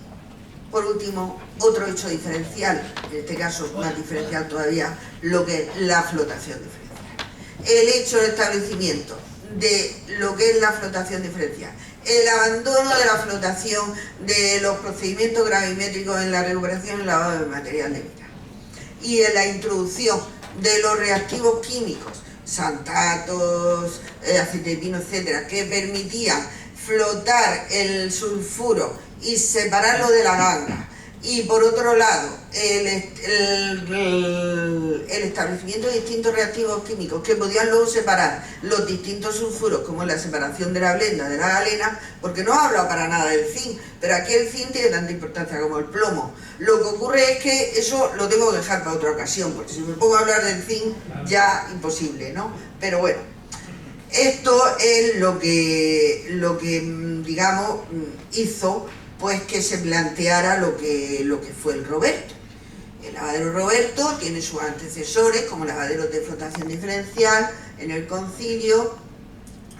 por último, otro hecho diferencial, en este caso más diferencial todavía, lo que es la flotación diferencial. El hecho de establecimiento de lo que es la flotación diferencial, el abandono de la flotación de los procedimientos gravimétricos en la recuperación y lavado de material de mina, y en la introducción de los reactivos químicos, santatos, aceite de pino, etcétera, que permitían flotar el sulfuro y separarlo de la ganga, y por otro lado el establecimiento de distintos reactivos químicos que podían luego separar los distintos sulfuros, como la separación de la blenda de la galena, porque no habla para nada del zinc, pero aquí el zinc tiene tanta importancia como el plomo. Lo que ocurre es que eso lo tengo que dejar para otra ocasión, porque si me pongo a hablar del zinc ya imposible, ¿no? Pero bueno, esto es lo que digamos hizo pues que se planteara lo que fue el Roberto. El lavadero Roberto tiene sus antecesores como lavaderos de flotación diferencial en el Concilio,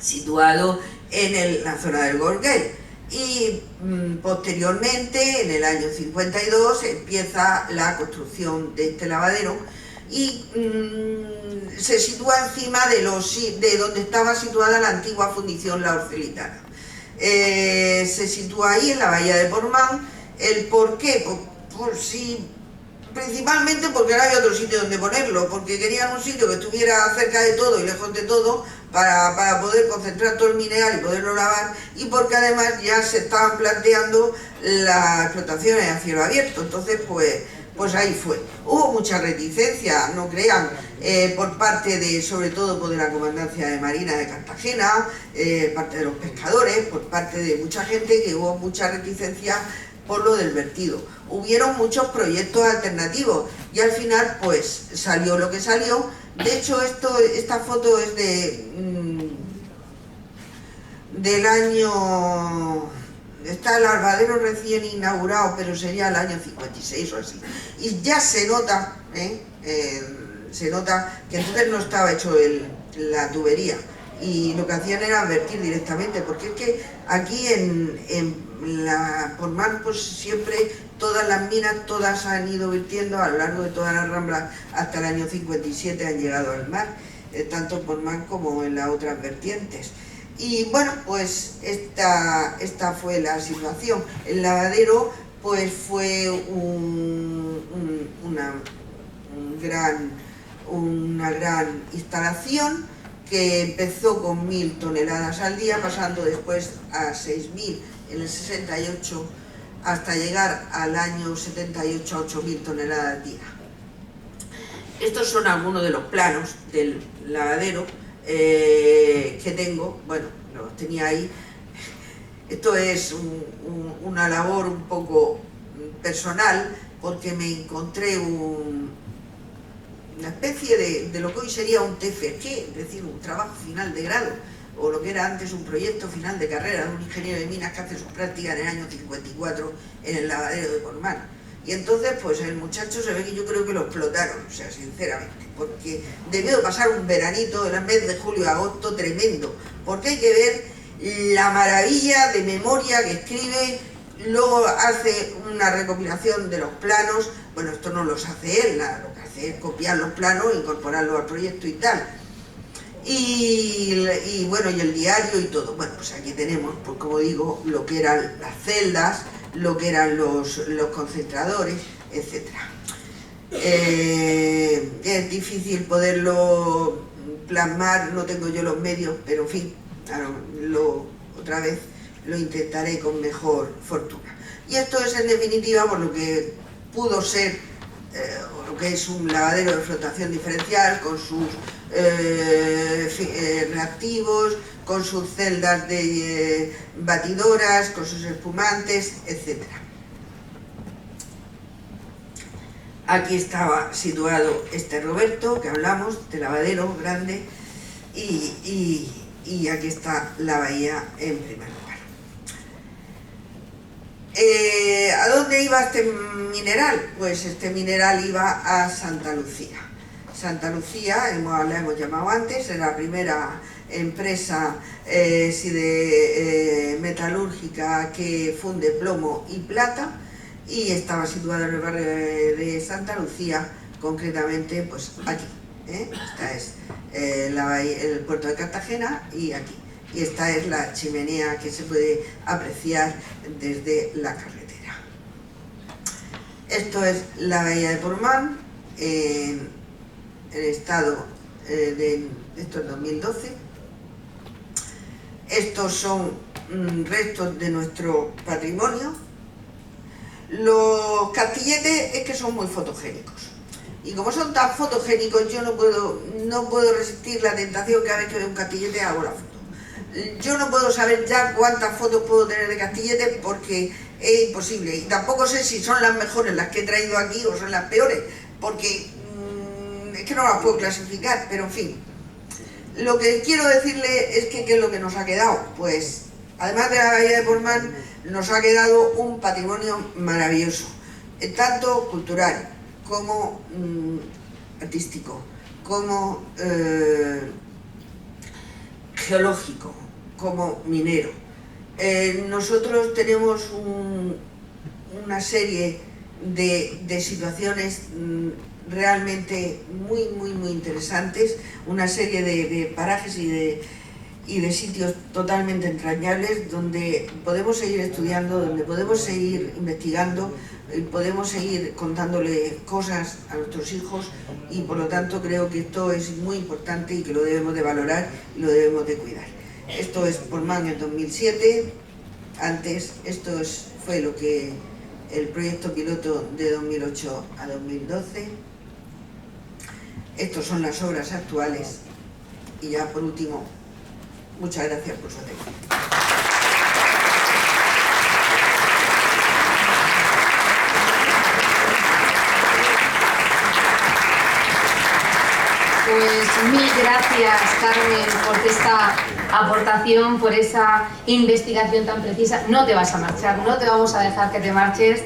situado en la zona del Gorguel. Y posteriormente, en el año 52, empieza la construcción de este lavadero y se sitúa encima de donde estaba situada la antigua fundición La Orcelitana. Se sitúa ahí en la bahía de Portmán. ¿El por qué? Principalmente porque no había otro sitio donde ponerlo, porque querían un sitio que estuviera cerca de todo y lejos de todo para poder concentrar todo el mineral y poderlo lavar, y porque además ya se estaban planteando las explotaciones a cielo abierto. Entonces pues ahí fue. Hubo mucha reticencia, no crean, por parte sobre todo de la Comandancia de Marina de Cartagena, parte de los pescadores, por parte de mucha gente, que hubo mucha reticencia por lo del vertido. Hubieron muchos proyectos alternativos y al final pues salió lo que salió. De hecho esta foto es del año... Está el lavadero recién inaugurado, pero sería el año 56 o así. Y ya se nota, se nota que entonces no estaba hecho la tubería. Y lo que hacían era vertir directamente, porque es que aquí por mar pues siempre todas las minas, todas han ido vertiendo a lo largo de todas las ramblas, hasta el año 57 han llegado al mar, tanto por mar como en las otras vertientes. Y bueno, pues esta fue la situación. El lavadero pues fue una gran instalación que empezó con 1000 toneladas al día, pasando después a 6000 en el 68, hasta llegar al año 78 a 8000 toneladas al día. Estos son algunos de los planos del lavadero que tengo. Bueno, los tenía ahí. Esto es una labor un poco personal, porque me encontré una especie de lo que hoy sería un TFG, es decir, un trabajo final de grado, o lo que era antes un proyecto final de carrera de un ingeniero de minas que hace sus prácticas en el año 54 en el lavadero de Portmán. Y entonces pues el muchacho se ve que yo creo que lo explotaron, o sea, sinceramente, porque debió de pasar un veranito en el mes de julio a agosto tremendo, porque hay que ver la maravilla de memoria que escribe. Luego hace una recopilación de los planos. Bueno, esto no los hace él, lo que hace es copiar los planos, incorporarlos al proyecto y tal. Y bueno, y el diario y todo. Bueno, pues aquí tenemos, pues como digo, lo que eran las celdas, lo que eran los concentradores, etc. Es difícil poderlo plasmar, no tengo yo los medios, pero en fin, otra vez lo intentaré con mejor fortuna. Y esto es en definitiva por lo que pudo ser lo que es un lavadero de flotación diferencial con sus reactivos, con sus celdas de batidoras, con sus espumantes, etc. Aquí estaba situado este Roberto, que hablamos, de lavadero grande, y aquí está la bahía en primer lugar. ¿A dónde iba este mineral? Pues este mineral iba a Santa Lucía. Santa Lucía, la hemos llamado antes, es la primera empresa metalúrgica que funde plomo y plata, y estaba situada en el barrio de Santa Lucía, concretamente pues aquí. Esta es el puerto de Cartagena, y aquí. Y esta es la chimenea que se puede apreciar desde la carretera. Esto es la bahía de Portmán, en el estado esto es 2012. Estos son restos de nuestro patrimonio. Los castilletes es que son muy fotogénicos. Y como son tan fotogénicos, yo no puedo resistir la tentación cada vez que veo un castillete hago la foto. Yo no puedo saber ya cuántas fotos puedo tener de castilletes porque es imposible. Y tampoco sé si son las mejores las que he traído aquí o son las peores, porque es que no las puedo clasificar, pero en fin. Lo que quiero decirle es que ¿qué es lo que nos ha quedado? Pues, además de la bahía de Portmán, nos ha quedado un patrimonio maravilloso, tanto cultural como artístico, como geológico, como minero. Nosotros tenemos una serie de situaciones realmente muy interesantes, una serie de parajes y de sitios totalmente entrañables donde podemos seguir estudiando, donde podemos seguir investigando, podemos seguir contándole cosas a nuestros hijos, y por lo tanto creo que esto es muy importante y que lo debemos de valorar y lo debemos de cuidar. Esto es Portmán en 2007, antes esto fue el proyecto piloto de 2008 a 2012. Estas son las obras actuales, y ya por último, muchas gracias por su atención. Pues mil gracias, Carmen, por esta aportación, por esa investigación tan precisa. No te vas a marchar, no te vamos a dejar que te marches,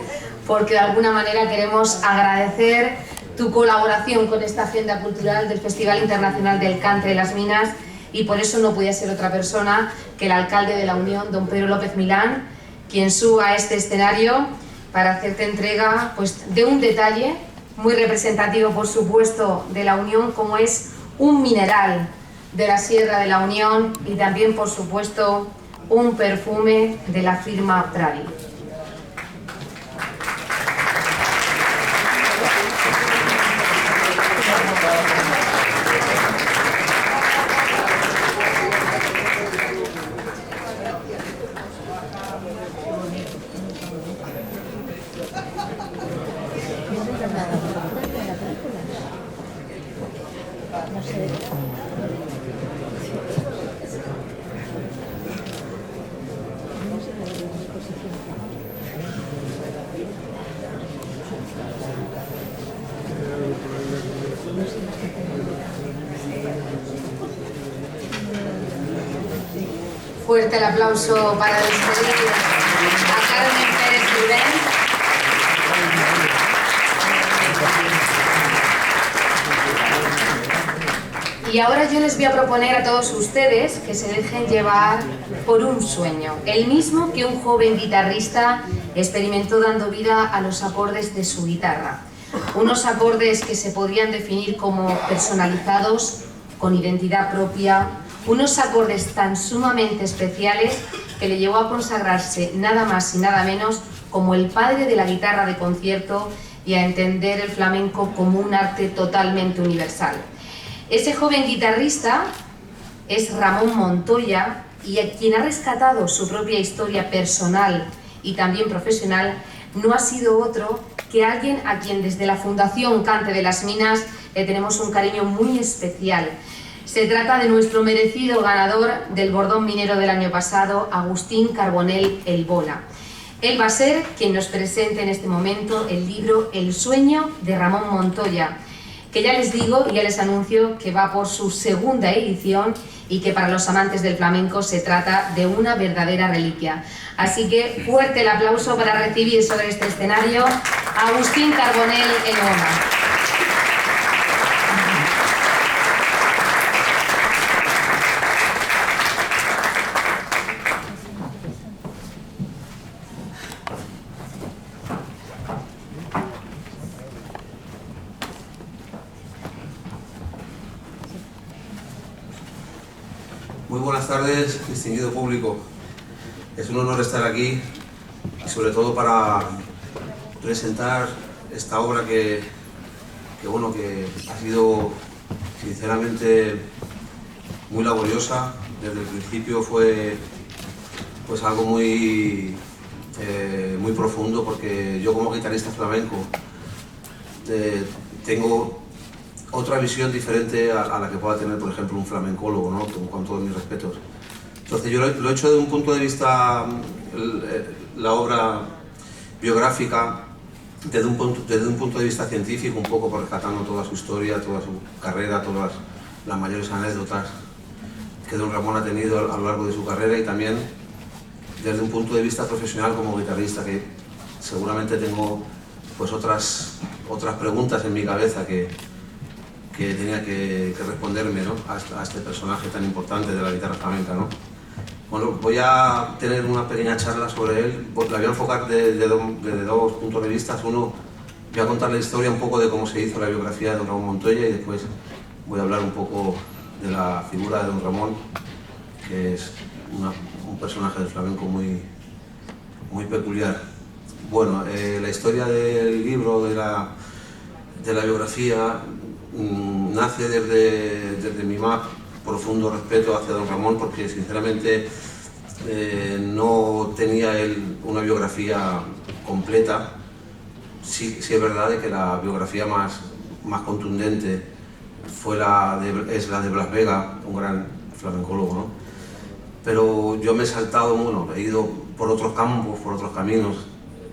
porque de alguna manera queremos agradecer tu colaboración con esta agenda cultural del Festival Internacional del Cante de las Minas, y por eso no podía ser otra persona que el alcalde de la Unión, don Pedro López Milán, quien suba a este escenario para hacerte entrega pues, de un detalle muy representativo, por supuesto, de la Unión, como es un mineral de la Sierra de la Unión, y también, por supuesto, un perfume de la firma Prali. Fuerte el aplauso para despedir a Carmen Pérez Rubén. Y ahora yo les voy a proponer a todos ustedes que se dejen llevar por un sueño, el mismo que un joven guitarrista experimentó dando vida a los acordes de su guitarra. Unos acordes que se podrían definir como personalizados, con identidad propia, unos acordes tan sumamente especiales que le llevó a consagrarse nada más y nada menos como el padre de la guitarra de concierto y a entender el flamenco como un arte totalmente universal. Ese joven guitarrista es Ramón Montoya, y quien ha rescatado su propia historia personal y también profesional no ha sido otro que alguien a quien desde la Fundación Cante de las Minas le tenemos un cariño muy especial. Se trata de nuestro merecido ganador del Bordón Minero del año pasado, Agustín Carbonell El Bola. Él va a ser quien nos presente en este momento el libro El sueño de Ramón Montoya, que ya les digo y ya les anuncio que va por su segunda edición y que para los amantes del flamenco se trata de una verdadera reliquia. Así que fuerte el aplauso para recibir sobre este escenario a Agustín Carbonell El Bola. Muy buenas tardes, distinguido público. Es un honor estar aquí y sobre todo para presentar esta obra que ha sido sinceramente muy laboriosa. Desde el principio fue pues algo muy profundo, porque yo como guitarrista flamenco tengo otra visión diferente a la que pueda tener, por ejemplo, un flamencólogo, ¿no? Con todos mis respetos. Entonces yo lo he hecho desde un punto de vista, la obra biográfica, desde un punto de vista científico, un poco rescatando toda su historia, toda su carrera, todas las mayores anécdotas que don Ramón ha tenido a lo largo de su carrera, y también desde un punto de vista profesional como guitarrista, que seguramente tengo pues otras preguntas en mi cabeza que tenía que responderme, ¿no? a este personaje tan importante de la guitarra flamenca, ¿no? Bueno, voy a tener una pequeña charla sobre él. La voy a enfocar desde dos puntos de vista. Uno, voy a contar la historia un poco de cómo se hizo la biografía de don Ramón Montoya, y después voy a hablar un poco de la figura de don Ramón, que es un personaje del flamenco muy peculiar. Bueno, la historia del libro, de la biografía, nace desde mi más profundo respeto hacia don Ramón, porque sinceramente no tenía él una biografía completa. Sí es verdad de que la biografía más contundente es la de Blas Vega, un gran flamencólogo, ¿no? Pero yo me he saltado, bueno, he ido por otros campos, por otros caminos,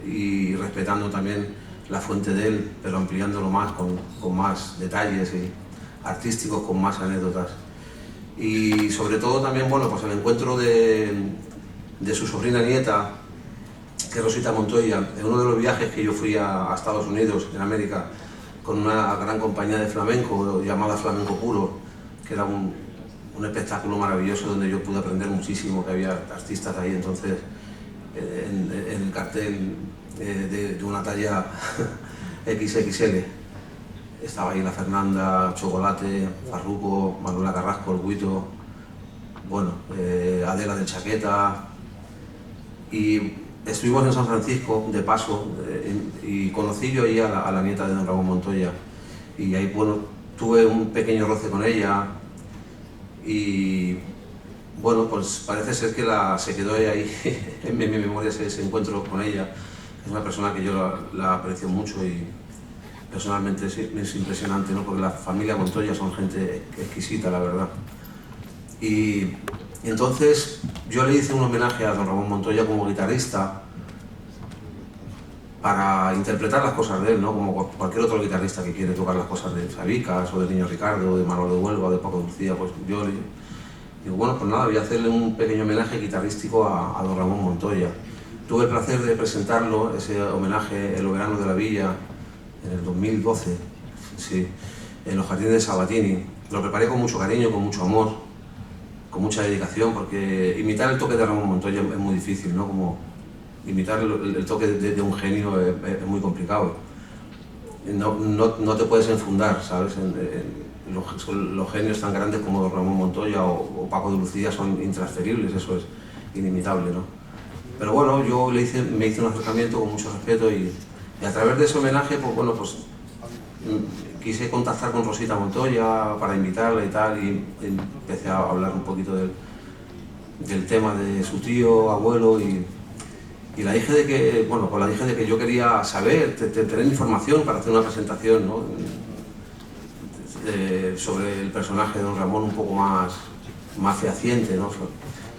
y respetando también la fuente de él, pero ampliándolo más, con más detalles artísticos, con más anécdotas. Y sobre todo también, bueno, pues el encuentro de su sobrina nieta, que es Rosita Montoya, en uno de los viajes que yo fui a Estados Unidos, en América, con una gran compañía de flamenco llamada Flamenco Puro, que era un espectáculo maravilloso donde yo pude aprender muchísimo, que había artistas ahí. Entonces, en el cartel de una talla XXL estaba ahí la Fernanda, Chocolate, Farruco, Manuela Carrasco, El Guito, bueno, Adela de Chaqueta, y estuvimos en San Francisco de paso, y conocí yo ahí a la nieta de don Ramón Montoya, y ahí, bueno, tuve un pequeño roce con ella, y bueno, pues parece ser que se quedó ahí en mi memoria ese encuentro con ella. Es una persona que yo la aprecio mucho, y personalmente es impresionante, ¿no? Porque la familia Montoya son gente exquisita, la verdad. Y entonces yo le hice un homenaje a don Ramón Montoya como guitarrista, para interpretar las cosas de él, ¿no? Como cualquier otro guitarrista que quiere tocar las cosas de Sabicas, o de Niño Ricardo, o de Manolo de Huelva, o de Paco de Lucía. Pues yo digo, bueno, pues nada, voy a hacerle un pequeño homenaje guitarrístico a don Ramón Montoya. Tuve el placer de presentarlo, ese homenaje, en los veranos de la Villa, en el 2012, sí, en los jardines de Sabatini. Lo preparé con mucho cariño, con mucho amor, con mucha dedicación, porque imitar el toque de Ramón Montoya es muy difícil, ¿no? Como imitar el toque de un genio es muy complicado. No te puedes enfundar, ¿sabes? Los genios tan grandes como don Ramón Montoya o Paco de Lucía son intransferibles, eso es inimitable, ¿no? Pero bueno, yo me hice un acercamiento con mucho respeto, y a través de ese homenaje, pues bueno, pues quise contactar con Rosita Montoya para invitarla y tal, y empecé a hablar un poquito del tema de su tío, abuelo, Y la dije de que, bueno, pues la dije de que yo quería saber, tener información para hacer una presentación, ¿no? Sobre el personaje de don Ramón un poco más fehaciente, ¿no?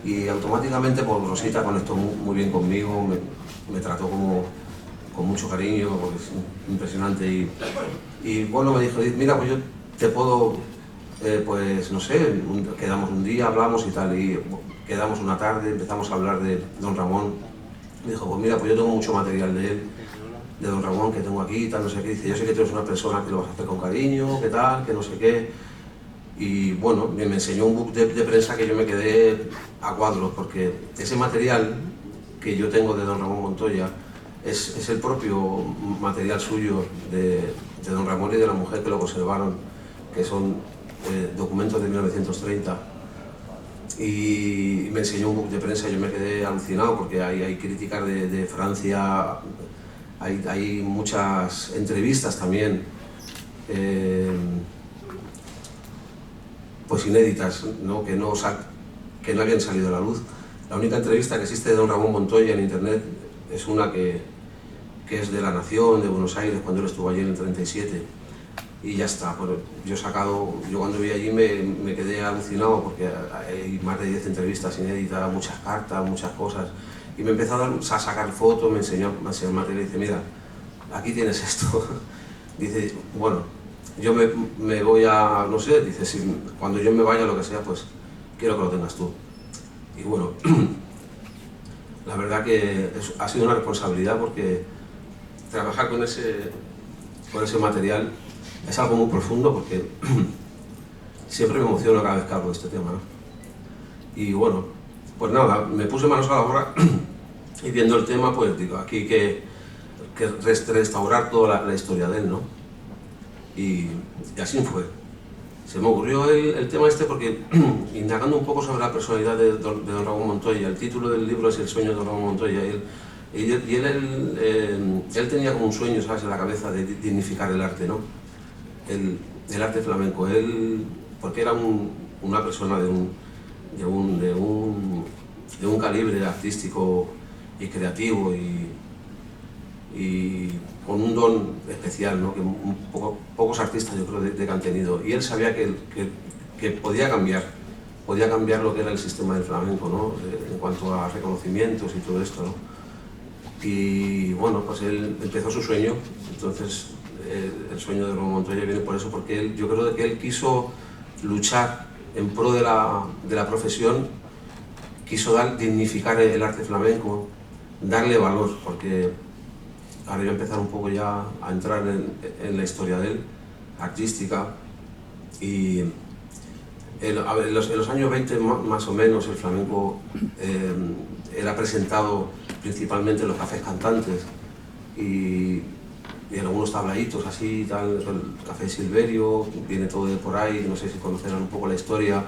Y automáticamente pues Rosita conectó muy bien conmigo, me trató con mucho cariño, porque es impresionante. Y bueno, me dijo, mira, pues yo te puedo, pues no sé, quedamos un día, hablamos y tal, y quedamos una tarde, empezamos a hablar de don Ramón. Me dijo, pues mira, pues yo tengo mucho material de él, de don Ramón, que tengo aquí, tal, no sé qué. Dice, yo sé que tú eres una persona que lo vas a hacer con cariño, que tal, que no sé qué. Y bueno, me enseñó un book de prensa que yo me quedé a cuadros, porque ese material que yo tengo de don Ramón Montoya es el propio material suyo de don Ramón y de la mujer que lo conservaron, que son documentos de 1930. Y me enseñó un book de prensa y yo me quedé alucinado, porque hay críticas de Francia, hay muchas entrevistas también, pues inéditas, ¿no? Que no habían salido a la luz. La única entrevista que existe de don Ramón Montoya en internet es una que es de La Nación, de Buenos Aires, cuando él estuvo allí en el 37. Y ya está. Pues yo cuando vi allí me quedé alucinado, porque hay más de 10 entrevistas inéditas, muchas cartas, muchas cosas. Y me empezó a sacar fotos, me enseñó el material y dice, mira, aquí tienes esto. Dice, bueno, yo me voy a, no sé, dice, si cuando yo me vaya, lo que sea, pues quiero que lo tengas tú. Y bueno, la verdad que ha sido una responsabilidad, porque trabajar con ese material es algo muy profundo, porque siempre me emociono cada vez que hablo de este tema, ¿no? Y bueno, pues nada, me puse manos a la obra y viendo el tema, pues digo, aquí hay que restaurar toda la historia de él, ¿no? Y así fue. Se me ocurrió el tema este porque, indagando un poco sobre la personalidad de don Ramón Montoya, el título del libro es El sueño de don Ramón Montoya, y él tenía como un sueño, ¿sabes?, en la cabeza, de dignificar el arte, ¿no? El arte flamenco. Porque era una persona de un calibre artístico y creativo y con un don especial, ¿no? Que pocos artistas, yo creo, que han tenido. Y él sabía que podía cambiar lo que era el sistema del flamenco, ¿no? En cuanto a reconocimientos y todo esto, ¿no? Y bueno, pues él empezó su sueño. Entonces el sueño de Ramón Montoya viene por eso, porque yo creo que él quiso luchar en pro de la profesión, quiso dignificar el arte flamenco, darle valor, porque ahora voy a empezar un poco ya a entrar en la historia de él, artística. Y en los años 20 más o menos el flamenco era presentado principalmente en los cafés cantantes y en algunos tabladitos así, tal, el Café Silverio, viene todo de por ahí, no sé si conocerán un poco la historia.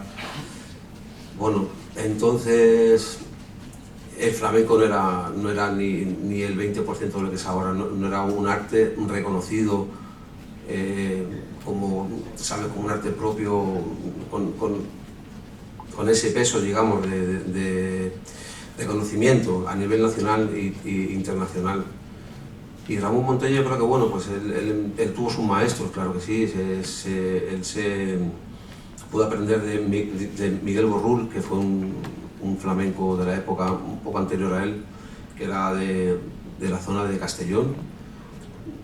Bueno, entonces el flamenco no era ni el 20% de lo que es ahora, no era un arte reconocido como un arte propio, con ese peso, digamos, de conocimiento a nivel nacional e internacional. Y Ramón Montoya, yo creo que, bueno, pues él tuvo sus maestros, claro que sí. Él se pudo aprender de Miguel Borrul, que fue un flamenco de la época un poco anterior a él, que era de la zona de Castellón,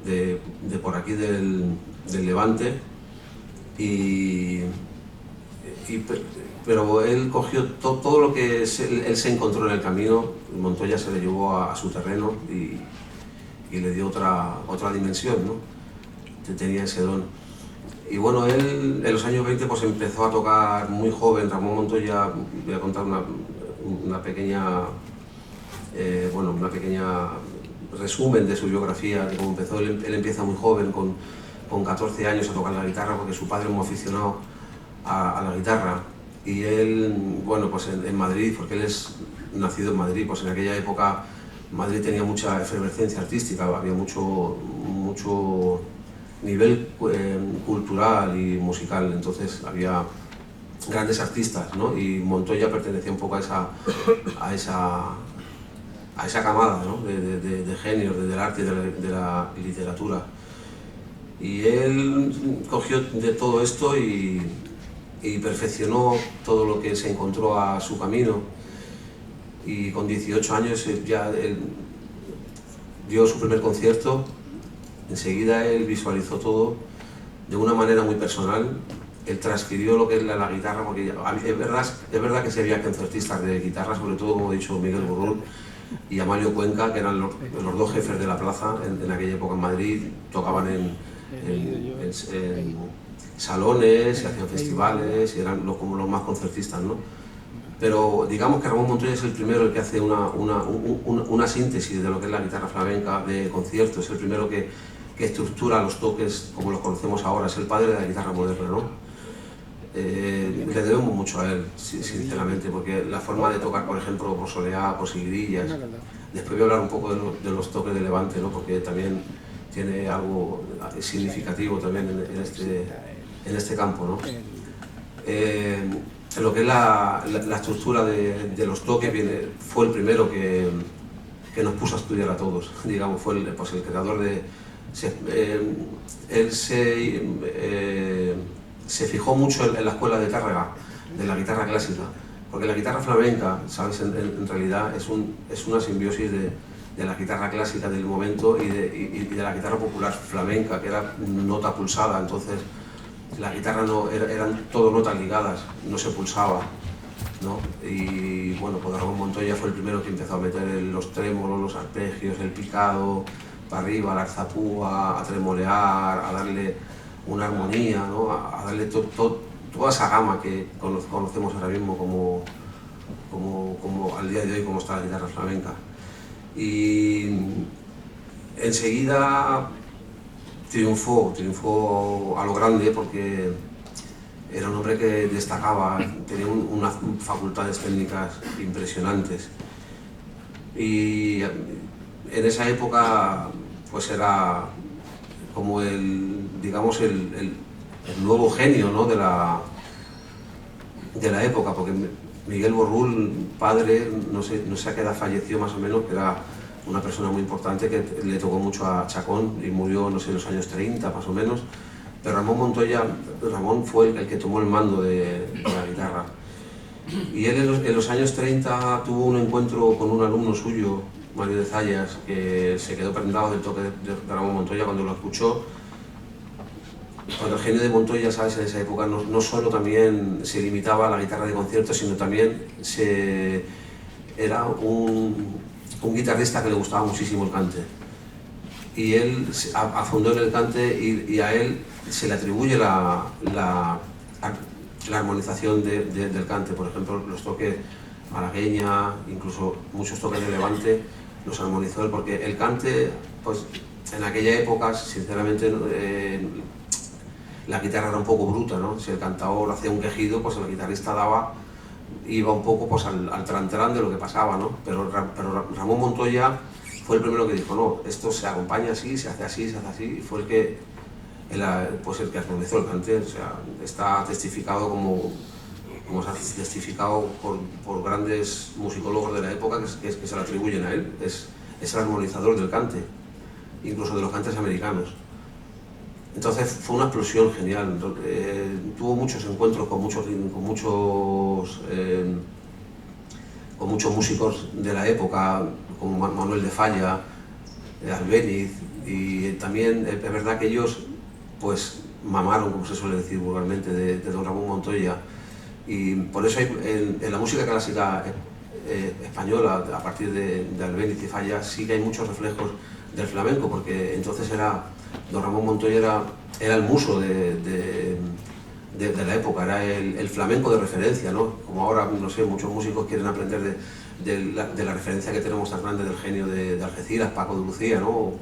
de por aquí del Levante, pero él cogió todo lo que él se encontró en el camino. Montoya se le llevó a su terreno y le dio otra dimensión, ¿no? Tenía ese don. Y bueno, él en los años 20 pues empezó a tocar muy joven. Ramón Montoya, voy a contar una pequeña resumen de su biografía, de cómo empezó. Él empieza muy joven, con 14 años, a tocar la guitarra, porque su padre es muy aficionado a la guitarra. Y él, bueno, pues en Madrid, porque él es nacido en Madrid, pues en aquella época Madrid tenía mucha efervescencia artística, había mucho nivel cultural y musical, entonces había grandes artistas, ¿no? Y Montoya pertenecía un poco a a esa camada, ¿no? de genios del arte y de la literatura. Y él cogió de todo esto y perfeccionó todo lo que se encontró a su camino. Y con 18 años ya él dio su primer concierto. Enseguida él visualizó todo de una manera muy personal. Él transcribió lo que es la guitarra, porque es verdad que se había concertistas de guitarra, sobre todo, como he dicho, Miguel Borrul y Amalio Cuenca, que eran los dos jefes de la plaza en aquella época en Madrid. Tocaban en salones, se hacían festivales y eran como los más concertistas, ¿no? Pero digamos que Ramón Montoya es el primero el que hace una síntesis de lo que es la guitarra flamenca de concierto, es el primero que estructura los toques como los conocemos ahora, es el padre de la guitarra moderna, ¿no? Le debemos mucho a él, sinceramente, porque la forma de tocar, por ejemplo, por soleá, por seguidillas. Después voy a hablar un poco de los toques de Levante, ¿no? Porque también tiene algo significativo también en este campo, ¿no? En lo que es la estructura de los toques, fue el primero que nos puso a estudiar a todos, digamos, fue el creador de... él se fijó mucho en la escuela de Tárrega, de la guitarra clásica, porque la guitarra flamenca, ¿sabes? En realidad es una simbiosis de la guitarra clásica del momento y de la guitarra popular flamenca, que era nota pulsada. Entonces la guitarra eran todo notas ligadas, no se pulsaba, ¿no? Y bueno, pues Ramón Montoya fue el primero que empezó a meter los trémolos, los arpegios, el picado, para arriba, la arzapúa, a tremolear, a darle una armonía, ¿no? A darle toda esa gama que conocemos ahora mismo como al día de hoy, como está la guitarra flamenca. Y enseguida triunfó a lo grande, porque era un hombre que destacaba, tenía unas facultades técnicas impresionantes. Y en esa época pues era como el nuevo genio, ¿no? de la época, porque Miguel Borrul, padre, no sé a qué edad falleció más o menos, que era una persona muy importante que le tocó mucho a Chacón y murió, no sé, en los años 30 más o menos. Pero Ramón Montoya, Ramón fue el que tomó el mando de la guitarra. Y él en los años 30 tuvo un encuentro con un alumno suyo, Mario de Zayas, que se quedó prendado del toque de Ramón Montoya cuando lo escuchó. Cuando el genio de Montoya, ¿sabes? En esa época no solo también se limitaba a la guitarra de concierto, sino también era un guitarrista que le gustaba muchísimo el cante. Y él afundó en el cante y a él se le atribuye la armonización del cante. Por ejemplo, los toques malagueña, incluso muchos toques de Levante, los armonizó él, porque el cante, pues en aquella época, sinceramente, la guitarra era un poco bruta, ¿no? Si el cantador hacía un quejido, pues el guitarrista iba un poco pues, al trantrán de lo que pasaba, ¿no? Pero Ramón Montoya fue el primero que dijo, no, esto se acompaña así, se hace así, y fue el que armonizó el cante. O sea, está testificado como se ha testificado por grandes musicólogos de la época que se le atribuyen a él. Es el armonizador del cante, incluso de los cantes americanos. Entonces fue una explosión genial. Tuvo muchos encuentros con muchos músicos de la época, como Manuel de Falla, Albéniz, y también es verdad que ellos pues mamaron, como se suele decir vulgarmente, de don Ramón Montoya. Y por eso en la música clásica española, a partir de Albéniz y Falla, sí que hay muchos reflejos del flamenco, porque entonces don Ramón Montoya era el muso de la época, era el flamenco de referencia, ¿no? Como ahora, no sé, muchos músicos quieren aprender de la referencia que tenemos tan grande del genio de Algeciras, Paco de Lucía, ¿no?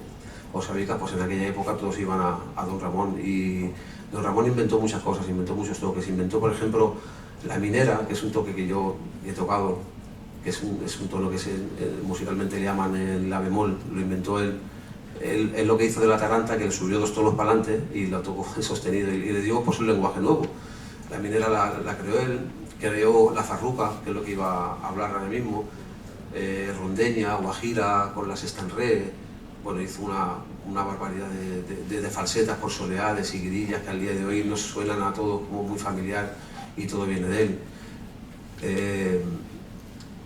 O Sabica. Pues en aquella época todos iban a don Ramón, y don Ramón inventó muchas cosas, inventó muchos toques. Inventó, por ejemplo, la minera, que es un toque que yo he tocado, que es un tono que musicalmente le llaman el la bemol, lo inventó él. Él lo que hizo de la taranta, que le subió 2 tonos para adelante y lo tocó sostenido, y le dio pues un lenguaje nuevo. La minera la creó él, creó la farruca, que es lo que iba a hablar ahora mismo, rondeña, guajira, con las estanré. Bueno, hizo una barbaridad de falsetas por soleades y grillas que al día de hoy nos suenan a todos como muy familiar y todo viene de él.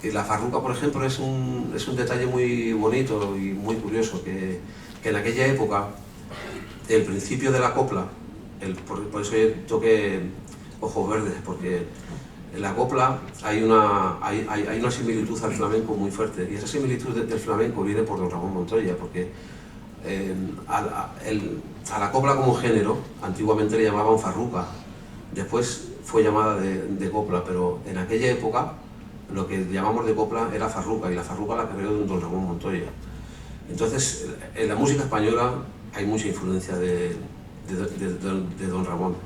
Y la farruca, por ejemplo, es un detalle muy bonito y muy curioso, que en aquella época, el principio de la copla, por eso yo toqué Ojos Verdes, porque en la copla hay una similitud al flamenco muy fuerte, y esa similitud del flamenco viene por don Ramón Montoya, porque a la copla como género antiguamente le llamaban farruca, después fue llamada de copla, pero en aquella época lo que llamamos de copla era farruca, y la farruca la creó don Ramón Montoya. Entonces, en la música española hay mucha influencia de don Ramón.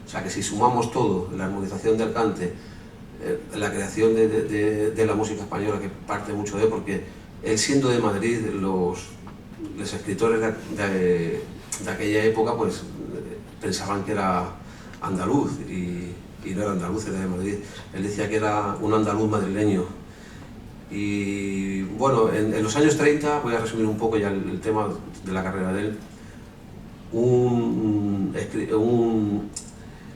O sea que si sumamos todo, la armonización del cante, la creación de la música española, que parte mucho de él, porque él, siendo de Madrid, los escritores de aquella época pues pensaban que era andaluz, y no era andaluz, era de Madrid. Él decía que era un andaluz madrileño. Y bueno, en los años 30, voy a resumir un poco ya el tema de la carrera de él, un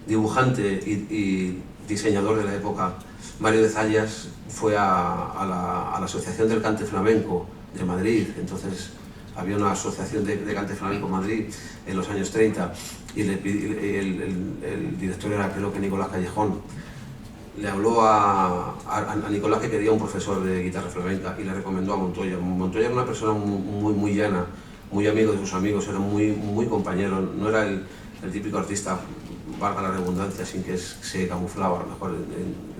dibujante y diseñador de la época, Mario de Zayas, fue a la Asociación del Cante Flamenco de Madrid. Entonces había una asociación de cante flamenco en Madrid en los años 30, y el director era, creo que, Nicolás Callejón. Le habló a Nicolás, que quería un profesor de guitarra flamenca, y le recomendó a Montoya. Montoya era una persona muy llana, muy amigo de sus amigos, era muy compañero, no era el típico artista, valga la redundancia, sin que se camuflaba a lo mejor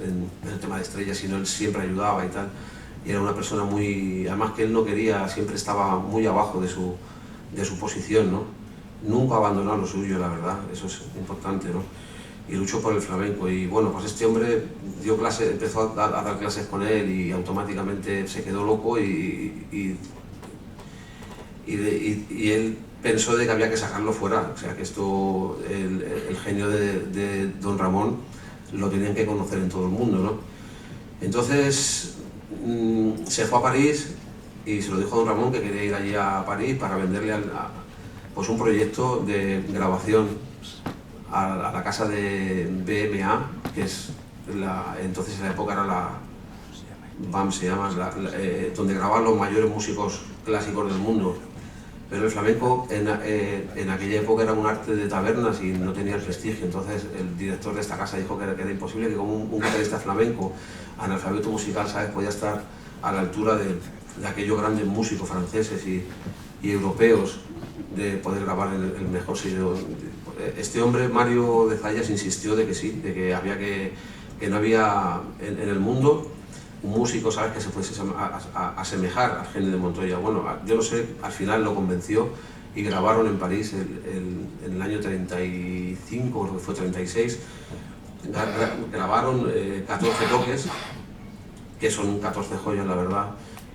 en el tema de estrellas, sino él siempre ayudaba y tal. Y era una persona además que él no quería, siempre estaba muy abajo de su posición, ¿no? Nunca abandonó lo suyo, la verdad, eso es importante, ¿no? Y luchó por el flamenco. Y bueno, pues este hombre dio clases, empezó a dar clases con él, y automáticamente se quedó loco, y él pensó de que había que sacarlo fuera. O sea, que esto, el genio de don Ramón, lo tenían que conocer en todo el mundo, ¿no? Entonces se fue a París y se lo dijo a don Ramón, que quería ir allí a París para venderle pues un proyecto de grabación a la casa de BMA, que es entonces en la época era la BAM, se llama, donde grababan los mayores músicos clásicos del mundo. Pero el flamenco en aquella época era un arte de tabernas y no tenía el prestigio. Entonces el director de esta casa dijo que era imposible, que como un guitarrista flamenco, analfabeto musical, ¿sabes?, podía estar a la altura de aquellos grandes músicos franceses y europeos, de poder grabar en el mejor sitio. Este hombre, Mario de Zayas, insistió de que sí, de que no había en el mundo un músico, ¿sabes?, que se fuese a asemejar al genio de Montoya. Bueno, yo no sé, al final lo convenció, y grabaron en París en el año 35, creo que fue 36, grabaron 14 toques, que son 14 joyas, la verdad,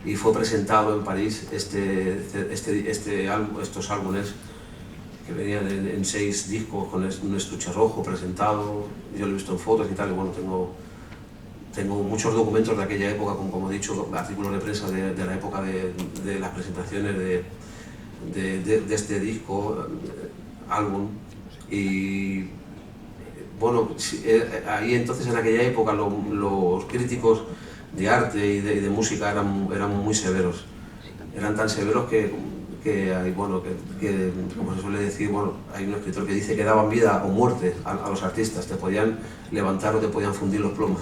y fue presentado en París estos álbumes, que venían en 6 discos con un estuche rojo presentado. Yo lo he visto en fotos y tal, y bueno, tengo muchos documentos de aquella época, como he dicho, artículos de prensa de la época de las presentaciones de este disco, álbum. Y bueno, ahí entonces, en aquella época, los críticos de arte y de música eran muy severos. Eran tan severos que como se suele decir, bueno, hay un escritor que dice que daban vida o muerte a los artistas, te podían levantar o te podían fundir los plomos.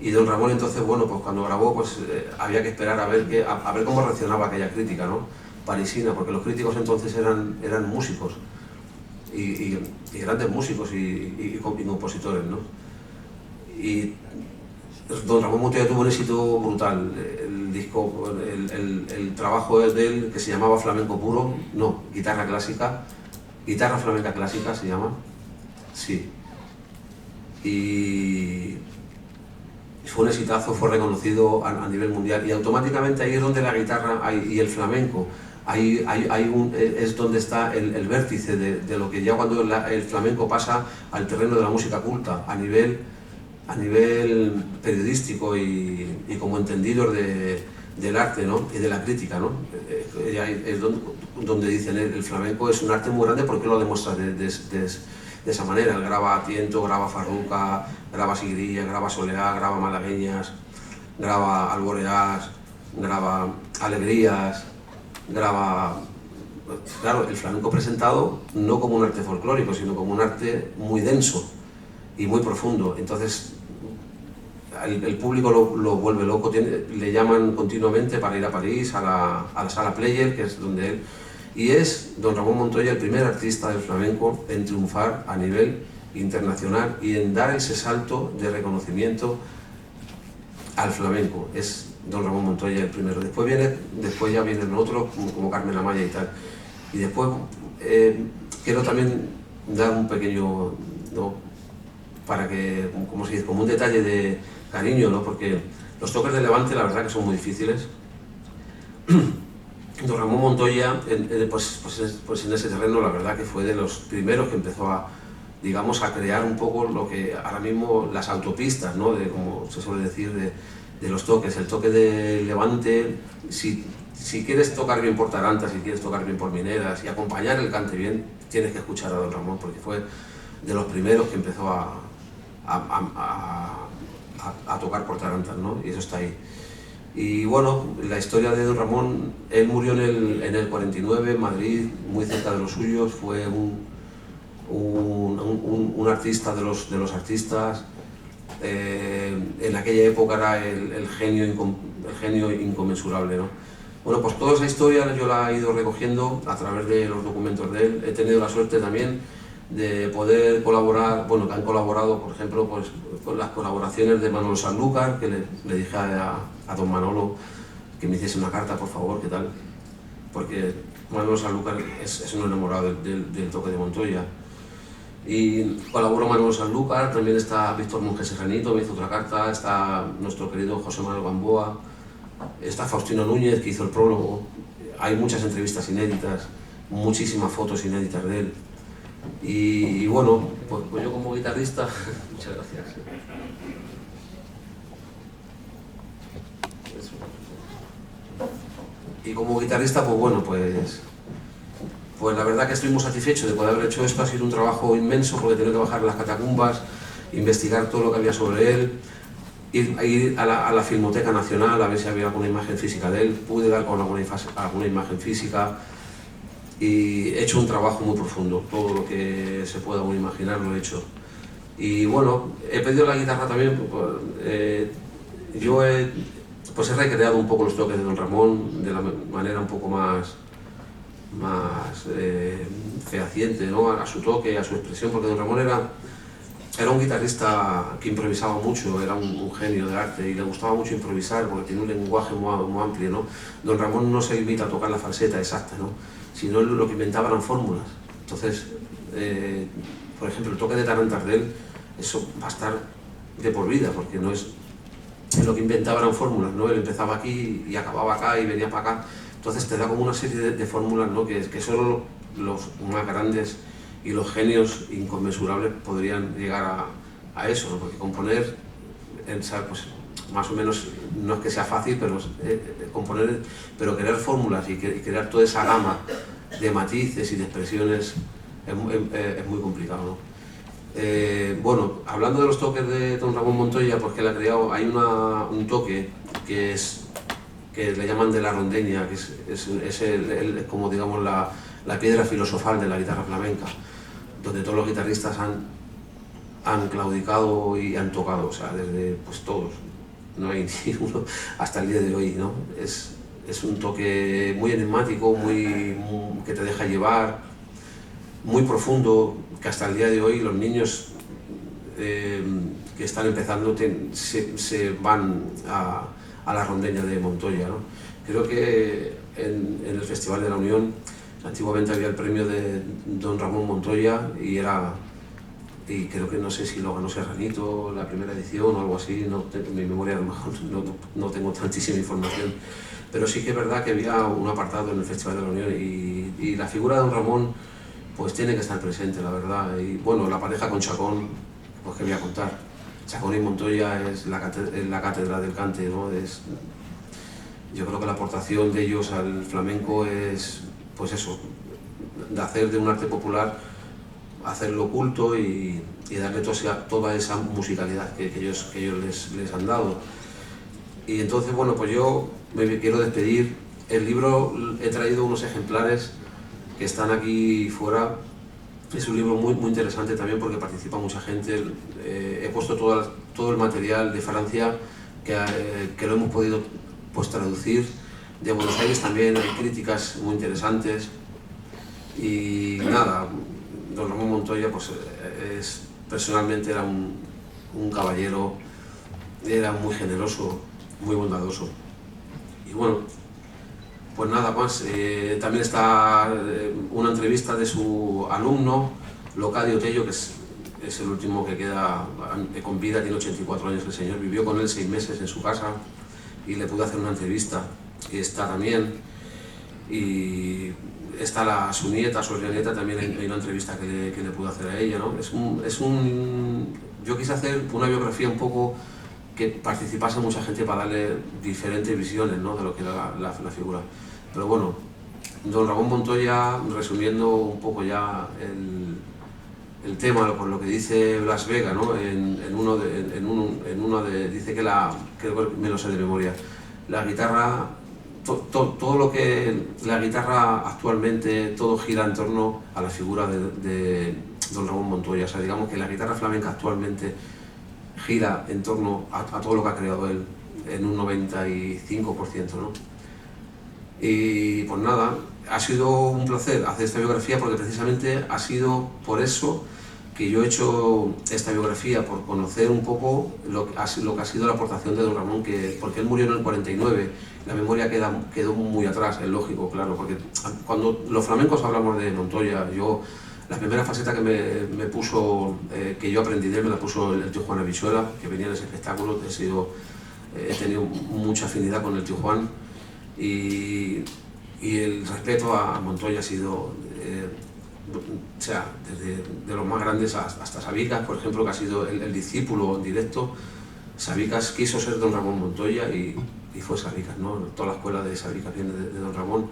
Y don Ramón, entonces, bueno, pues cuando grabó, pues había que esperar a ver cómo reaccionaba aquella crítica, ¿no?, parisina, porque los críticos entonces eran músicos, y grandes músicos y compositores, ¿no? Y don Ramón Montoya tuvo un éxito brutal. El disco, el trabajo de él, que se llamaba Flamenco Puro, no, Guitarra Flamenca Clásica se llama, sí. Y fue un exitazo, fue reconocido a nivel mundial, y automáticamente ahí es donde la guitarra y el flamenco, es donde está el vértice de lo que ya, cuando el flamenco pasa al terreno de la música culta, a nivel periodístico y como entendidos del arte, ¿no? Y de la crítica, ¿no? Es donde dicen el flamenco es un arte muy grande porque lo demuestra de esa manera. Él graba Tiento, graba Farruca, graba Sigirilla, graba Soleá, graba Malagueñas, graba Alboreás, graba Alegrías, graba... Claro, el flamenco presentado no como un arte folclórico, sino como un arte muy denso y muy profundo. Entonces, el público lo vuelve loco, le llaman continuamente para ir a París, a la sala Player, que es donde él... Y es don Ramón Montoya el primer artista del flamenco en triunfar a nivel internacional y en dar ese salto de reconocimiento al flamenco. Es don Ramón Montoya el primero. Después ya vienen otros como Carmen Amaya y tal. Y después quiero también dar un pequeño, ¿no? Para que, como se dice, como un detalle de cariño, ¿no? Porque los toques de Levante la verdad que son muy difíciles. Don Ramón Montoya, pues en ese terreno la verdad que fue de los primeros que empezó a, digamos, a crear un poco lo que ahora mismo las autopistas, ¿no? De, como se suele decir, de los toques. El toque de Levante, si quieres tocar bien por Tarantas, si quieres tocar bien por Mineras y acompañar el cante bien, tienes que escuchar a don Ramón, porque fue de los primeros que empezó a tocar por Tarantas, ¿no? Y eso está ahí. Y bueno, la historia de don Ramón, él murió en el 49 en Madrid, muy cerca de los suyos, fue un artista de los artistas. En aquella época era el genio inconmensurable, ¿no? Bueno, pues toda esa historia yo la he ido recogiendo a través de los documentos de él. He tenido la suerte también de poder colaborar, bueno, que han colaborado, por ejemplo, pues, con las colaboraciones de Manolo Sanlúcar, que le dije a don Manolo que me hiciese una carta, por favor, ¿qué tal? Porque Manolo Sanlúcar es un enamorado del toque de Montoya. Y colaboró Manolo Sanlúcar, también está Víctor Monge Serranito, me hizo otra carta, está nuestro querido José Manuel Gamboa, está Faustino Núñez, que hizo el prólogo. Hay muchas entrevistas inéditas, muchísimas fotos inéditas de él. Y bueno, pues yo como guitarrista, muchas gracias. Y como guitarrista, pues bueno, pues la verdad que estoy muy satisfecho de poder haber hecho esto. Ha sido un trabajo inmenso porque he tenido que bajar en las catacumbas, investigar todo lo que había sobre él, ir a la Filmoteca Nacional a ver si había alguna imagen física de él. Pude dar con alguna imagen física. Y he hecho un trabajo muy profundo, todo lo que se pueda uno imaginar lo he hecho. Y bueno, he pedido la guitarra también, yo he recreado un poco los toques de don Ramón de la manera un poco más fehaciente, ¿no? A su toque, a su expresión, porque don Ramón era un guitarrista que improvisaba mucho, era un genio de arte y le gustaba mucho improvisar porque tiene un lenguaje muy amplio, ¿no? Don Ramón no se limita a tocar la falseta exacta, ¿no? Sino lo que inventaba eran fórmulas. Entonces, por ejemplo, el toque de Tarantas de él, eso va a estar de por vida, porque no es lo que inventaba eran fórmulas, ¿no? Él empezaba aquí y acababa acá y venía para acá. Entonces te da como una serie de fórmulas, ¿no? que solo los más grandes y los genios inconmensurables podrían llegar a eso, ¿no? Porque componer, pues, más o menos, no es que sea fácil, pero componer, pero crear fórmulas y crear toda esa gama de matices y de expresiones es muy complicado, ¿no? Bueno, hablando de los toques de don Ramón Montoya, pues que le ha creado, hay un toque que le llaman de la rondeña, que es como digamos la piedra filosofal de la guitarra flamenca, donde todos los guitarristas han claudicado y han tocado, o sea, desde pues todos. No hay ni uno hasta el día de hoy, ¿no? Es un toque muy enigmático, que te deja llevar, muy profundo, que hasta el día de hoy los niños que están empezando se van a la rondeña de Montoya, ¿no? Creo que en el Festival de la Unión antiguamente había el premio de don Ramón Montoya y creo que no sé si lo ganó Serranito la primera edición o algo así, mi memoria a lo mejor no tengo tantísima información, pero sí que es verdad que había un apartado en el Festival de la Unión y la figura de don Ramón pues tiene que estar presente, la verdad. Y bueno, la pareja con Chacón, pues qué voy a contar. Chacón y Montoya es la cátedra del cante, ¿no? yo creo que la aportación de ellos al flamenco es, pues eso, de hacer de un arte popular, hacerlo culto y darle toda esa musicalidad que ellos les han dado. Y entonces, bueno, pues yo me quiero despedir. El libro, he traído unos ejemplares que están aquí fuera. Es un libro muy interesante también porque participa mucha gente. He puesto todo el material de Francia que lo hemos podido pues traducir. De Buenos Aires también hay críticas muy interesantes. Y nada, don Ramón Montoya pues personalmente era un caballero, era muy generoso, muy bondadoso. Y bueno, pues nada más. También está una entrevista de su alumno, Locadio Tello, que es el último que queda con vida, tiene 84 años el señor, vivió con él 6 meses en su casa y le pude hacer una entrevista, y está también. Y está su nieta, su nieta, también hay una entrevista que le pude hacer a ella, ¿no? Yo quise hacer una biografía un poco que participase mucha gente para darle diferentes visiones, ¿no?, de lo que era la figura. Pero bueno, don Ramón Montoya, resumiendo un poco ya el tema, por lo que dice Blas Vega, ¿no?, dice que creo que me lo sé de memoria, la guitarra, todo lo que la guitarra actualmente, todo gira en torno a la figura de don Ramón Montoya. O sea, digamos que la guitarra flamenca actualmente gira en torno a todo lo que ha creado él, en un 95%, ¿no? Y pues nada, ha sido un placer hacer esta biografía, porque precisamente ha sido por eso que yo he hecho esta biografía, por conocer un poco lo que ha sido la aportación de don Ramón, porque él murió en el 49, la memoria quedó muy atrás, es lógico, claro, porque cuando los flamencos hablamos de Montoya, la primera faceta que me puso, que yo aprendí de él, me la puso el tío Juan Avichuela, que venía en ese espectáculo. He tenido mucha afinidad con el tío Juan, y el respeto a Montoya ha sido, o sea, desde de los más grandes hasta Sabicas, por ejemplo, que ha sido el discípulo directo. Sabicas quiso ser don Ramón Montoya y fue Sabicas, ¿no? Toda la escuela de Sabicas viene de don Ramón.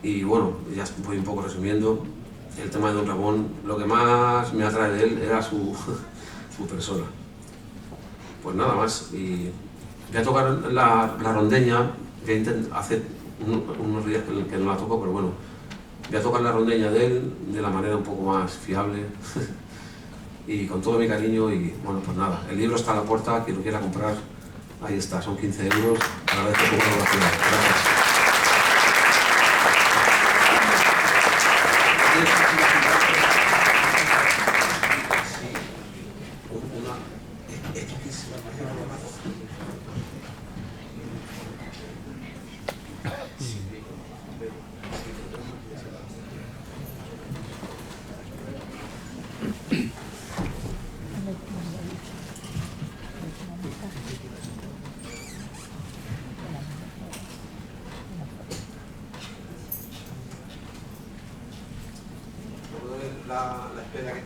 Y bueno, ya voy un poco resumiendo. El tema de don Ramón, lo que más me atrae de él era su persona. Pues nada más. Y voy a tocar la rondeña. Hace unos días que no la toco, pero bueno, voy a tocar la rondeña de él de la manera un poco más fiable y con todo mi cariño. Y bueno, pues nada, el libro está a la puerta, quien lo quiera comprar, ahí está, son 15 euros. Agradezco un poco la oración. Gracias. La espera, que he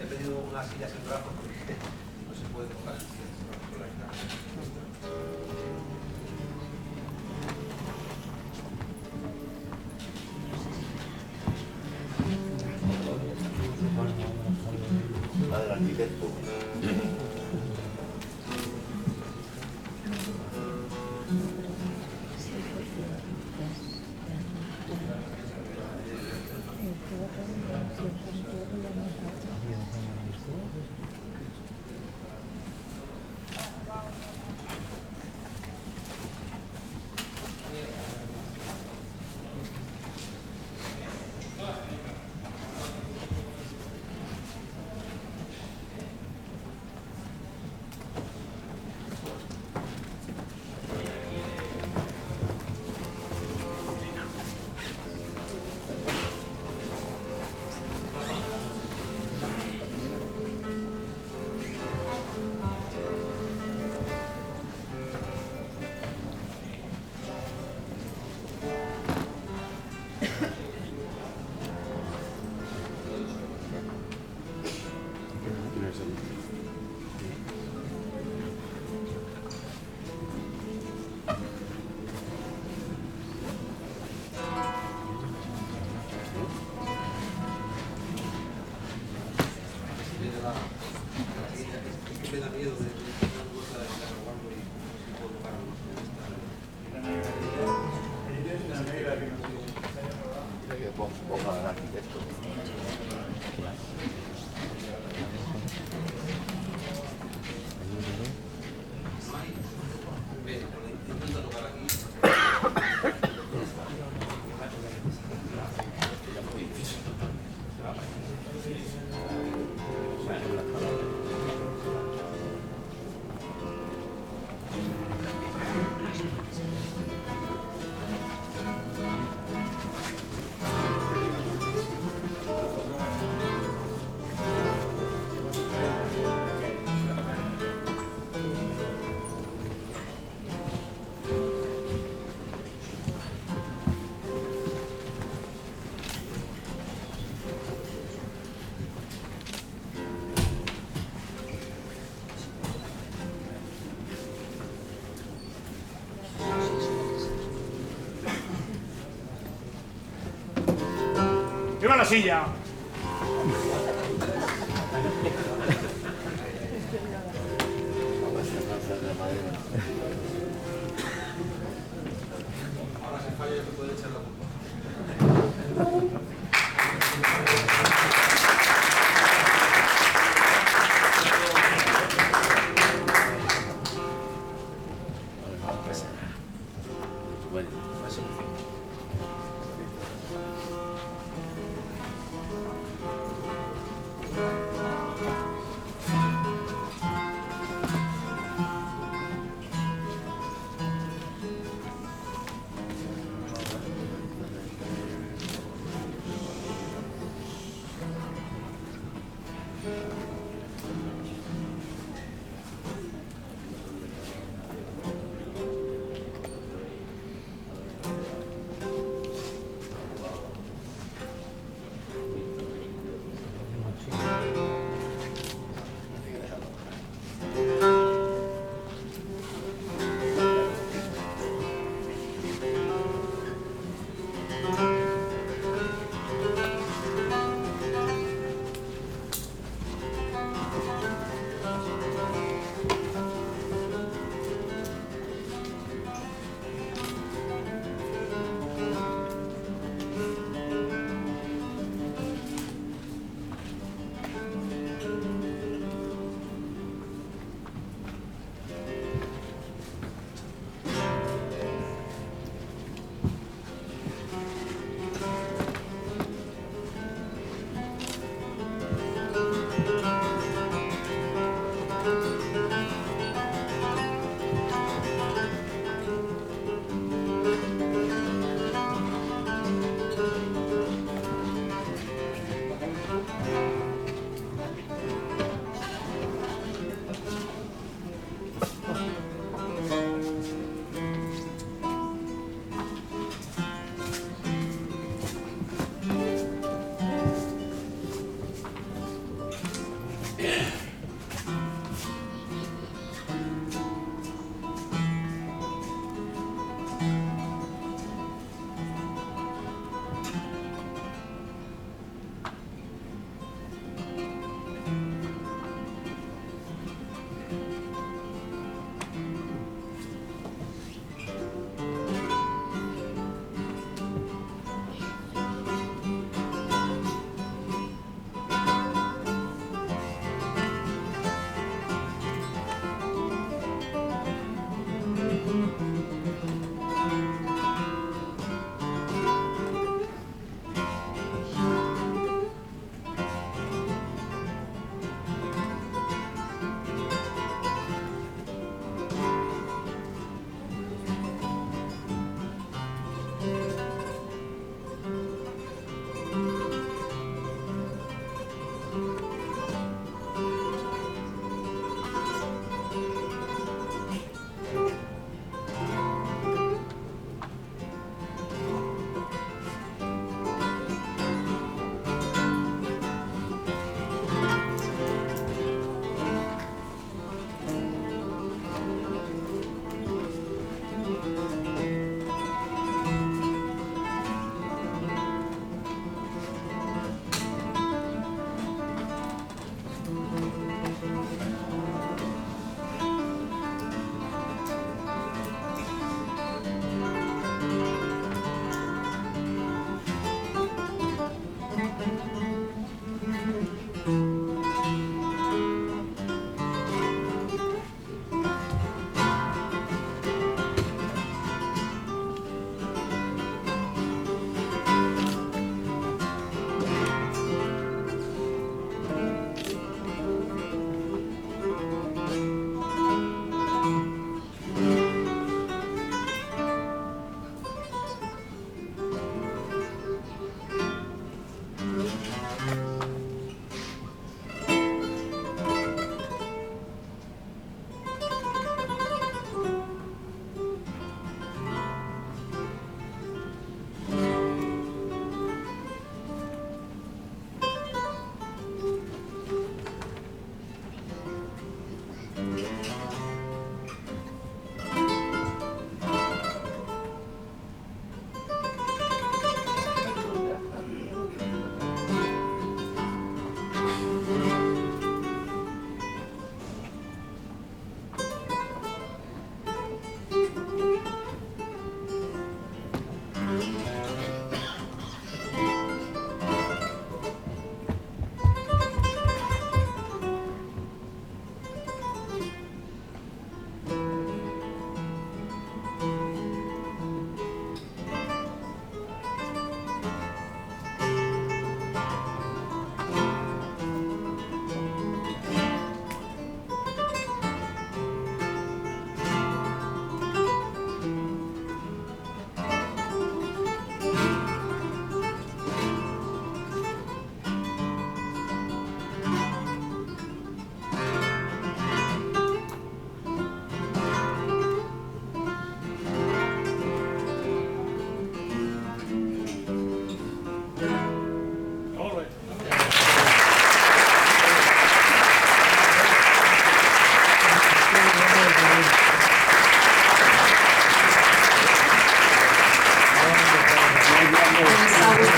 pedido una silla sin brazos porque no se puede tocar. La del arquitecto. que ponga el arquitecto. ¡Lleva la silla! Ahora si falla yo te puedo echar la culpa. Bueno,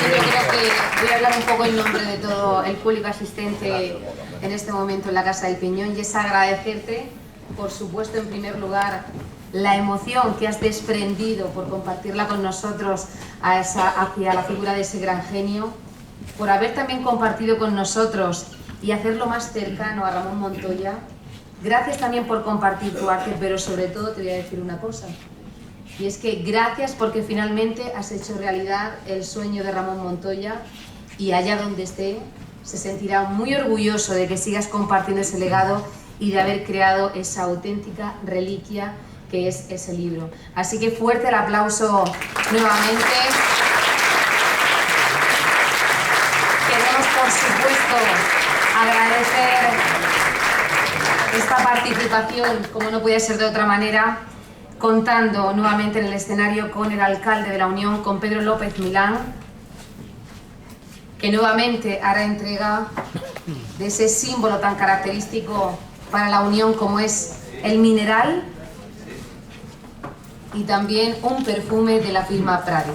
yo creo que voy a hablar un poco en nombre de todo el público asistente en este momento en la Casa del Piñón, y es agradecerte, por supuesto, en primer lugar, la emoción que has desprendido por compartirla con nosotros hacia la figura de ese gran genio, por haber también compartido con nosotros y hacerlo más cercano a Ramón Montoya. Gracias también por compartir tu arte, pero sobre todo te voy a decir una cosa, y es que gracias porque finalmente has hecho realidad el sueño de Ramón Montoya, y allá donde esté se sentirá muy orgulloso de que sigas compartiendo ese legado y de haber creado esa auténtica reliquia que es ese libro. Así que fuerte el aplauso nuevamente. Queremos, por supuesto, agradecer esta participación, como no podía ser de otra manera, contando nuevamente en el escenario con el alcalde de la Unión, con Pedro López Milán, que nuevamente hará entrega de ese símbolo tan característico para la Unión como es el mineral, y también un perfume de la firma Prado.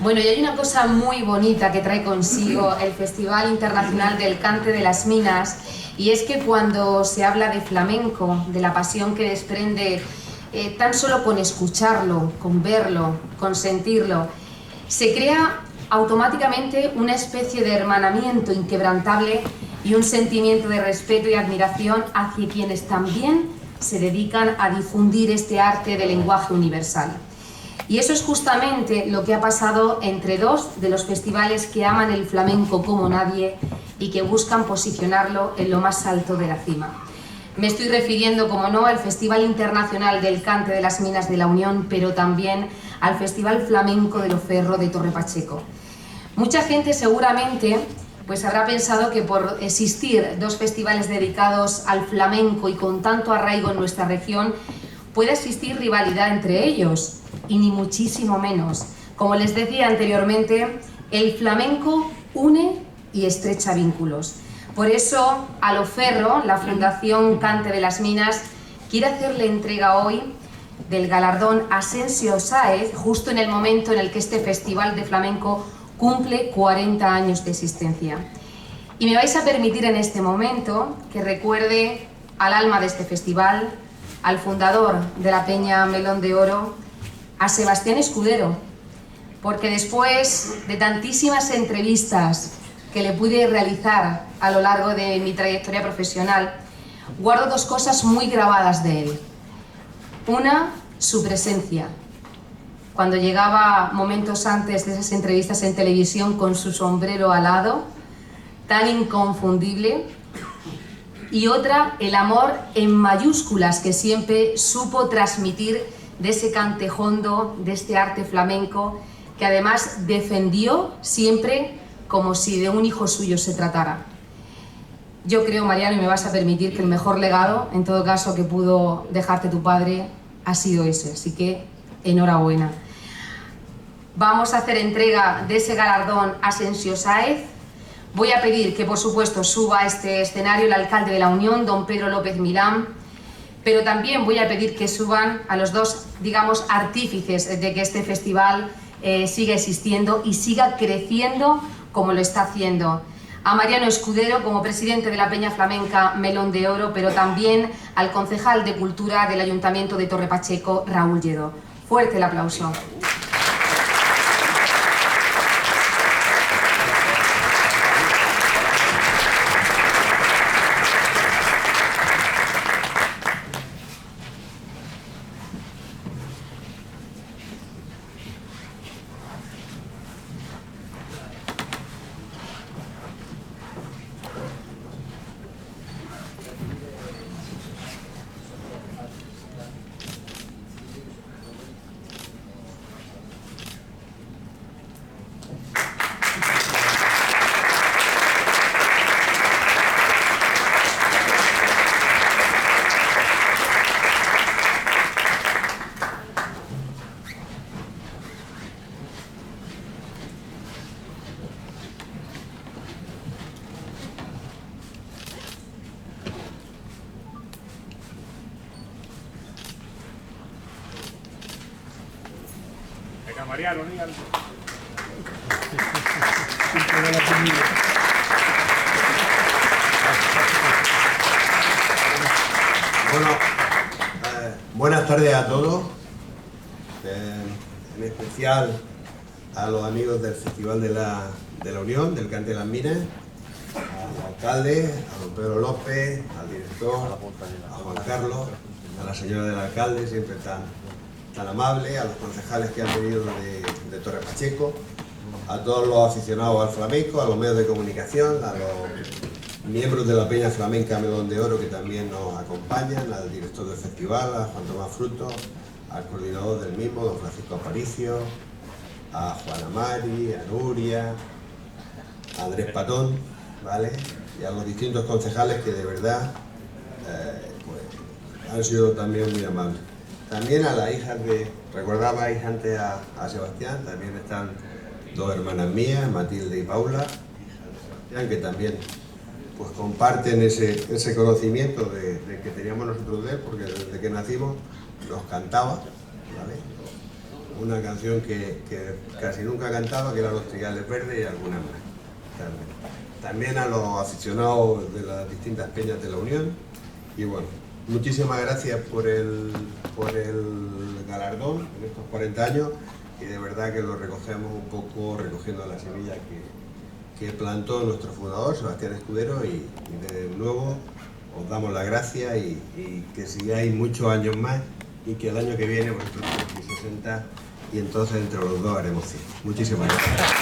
Bueno, y hay una cosa muy bonita que trae consigo el Festival Internacional del Cante de las Minas, y es que cuando se habla de flamenco, de la pasión que desprende tan solo con escucharlo, con verlo, con sentirlo, se crea automáticamente una especie de hermanamiento inquebrantable y un sentimiento de respeto y admiración hacia quienes también se dedican a difundir este arte del lenguaje universal. Y eso es justamente lo que ha pasado entre dos de los festivales que aman el flamenco como nadie y que buscan posicionarlo en lo más alto de la cima. Me estoy refiriendo, como no, al Festival Internacional del Cante de las Minas de la Unión, pero también al Festival Flamenco de Loferro de Torre Pacheco. Mucha gente seguramente pues habrá pensado que por existir dos festivales dedicados al flamenco y con tanto arraigo en nuestra región, puede existir rivalidad entre ellos, y ni muchísimo menos. Como les decía anteriormente, el flamenco une y estrecha vínculos. Por eso, a Loferro, la Fundación Cante de las Minas, quiere hacerle entrega hoy del galardón Asensio Sáez, justo en el momento en el que este festival de flamenco cumple 40 años de existencia. Y me vais a permitir en este momento que recuerde al alma de este festival, al fundador de la Peña Melón de Oro, a Sebastián Escudero, porque después de tantísimas entrevistas que le pude realizar a lo largo de mi trayectoria profesional, guardo dos cosas muy grabadas de él. Una, su presencia. Cuando llegaba momentos antes de esas entrevistas en televisión con su sombrero alado, tan inconfundible. Y otra, el amor en mayúsculas que siempre supo transmitir de ese cante hondo, de este arte flamenco, que además defendió siempre como si de un hijo suyo se tratara. Yo creo, Mariano, y me vas a permitir, que el mejor legado, en todo caso, que pudo dejarte tu padre ha sido ese, así que enhorabuena. Vamos a hacer entrega de ese galardón a Asensio Sáez. Voy a pedir que, por supuesto, suba a este escenario el alcalde de la Unión, don Pedro López Milán, pero también voy a pedir que suban a los dos, digamos, artífices de que este festival siga existiendo y siga creciendo como lo está haciendo. A Mariano Escudero como presidente de la Peña Flamenca Melón de Oro, pero también al concejal de Cultura del Ayuntamiento de Torre Pacheco, Raúl Lledó. Fuerte el aplauso. Venga, Mariano, dígalo. Bueno, buenas tardes a todos, en especial a los amigos del Festival de la Unión, del Cante de las Minas, al alcalde, a don Pedro López, al director, a Juan Carlos, a la señora del alcalde, siempre tan amable, a los concejales que han venido de Torre Pacheco, a todos los aficionados al flamenco, a los medios de comunicación, a los miembros de la Peña Flamenca Melón de Oro que también nos acompañan, al director del festival, a Juan Tomás Fruto, al coordinador del mismo, don Francisco Aparicio, a Juana Mari, a Nuria, a Andrés Patón, ¿vale? Y a los distintos concejales que de verdad pues, han sido también muy amables. También a las hijas recordabais antes a Sebastián, también están dos hermanas mías, Matilde y Paula, hijas de Sebastián, que también pues comparten ese conocimiento de que teníamos nosotros de él, porque desde que nacimos nos cantaba, ¿vale? Una canción que casi nunca cantaba, que era Los Trigales Verdes y alguna más. También a los aficionados de las distintas peñas de la Unión. Y bueno, muchísimas gracias por el galardón en estos 40 años, y de verdad que lo recogemos un poco recogiendo la semilla que plantó nuestro fundador, Sebastián Escudero, y de nuevo os damos las gracias y que sigáis muchos años más, y que el año que viene vosotros tenéis 60 y entonces entre los dos haremos 100. Muchísimas gracias.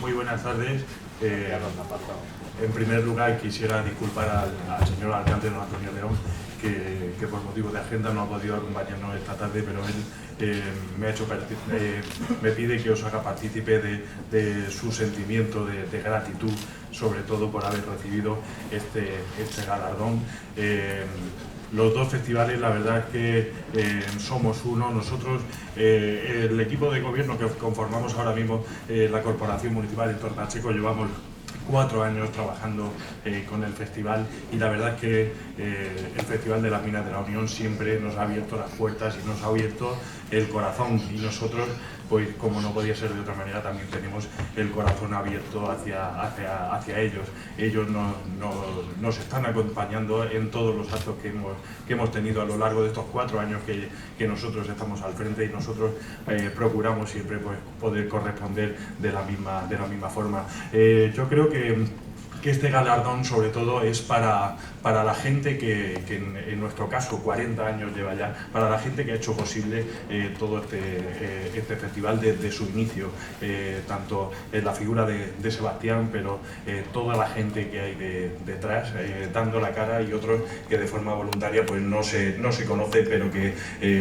Muy buenas tardes. En primer lugar quisiera disculpar al señor alcalde don Antonio León, que por motivo de agenda no ha podido acompañarnos esta tarde, pero él me pide que os haga partícipe de su sentimiento de gratitud, sobre todo por haber recibido este galardón. Los dos festivales, la verdad es que somos uno. Nosotros, el equipo de gobierno que conformamos ahora mismo, la Corporación Municipal de Torre Pacheco, llevamos 4 años trabajando con el festival, y la verdad es que el Festival de las Minas de la Unión siempre nos ha abierto las puertas y nos ha abierto el corazón, y nosotros, pues como no podía ser de otra manera, también tenemos el corazón abierto hacia ellos. Ellos nos están acompañando en todos los actos que hemos tenido a lo largo de estos 4 años que nosotros estamos al frente, y nosotros procuramos siempre pues, poder corresponder de la misma forma. Yo creo que este galardón sobre todo es para la gente que en nuestro caso 40 años lleva ya, para la gente que ha hecho posible todo este festival desde su inicio, tanto en la figura de Sebastián, pero toda la gente que hay detrás dando la cara, y otros que de forma voluntaria pues no se conoce, pero que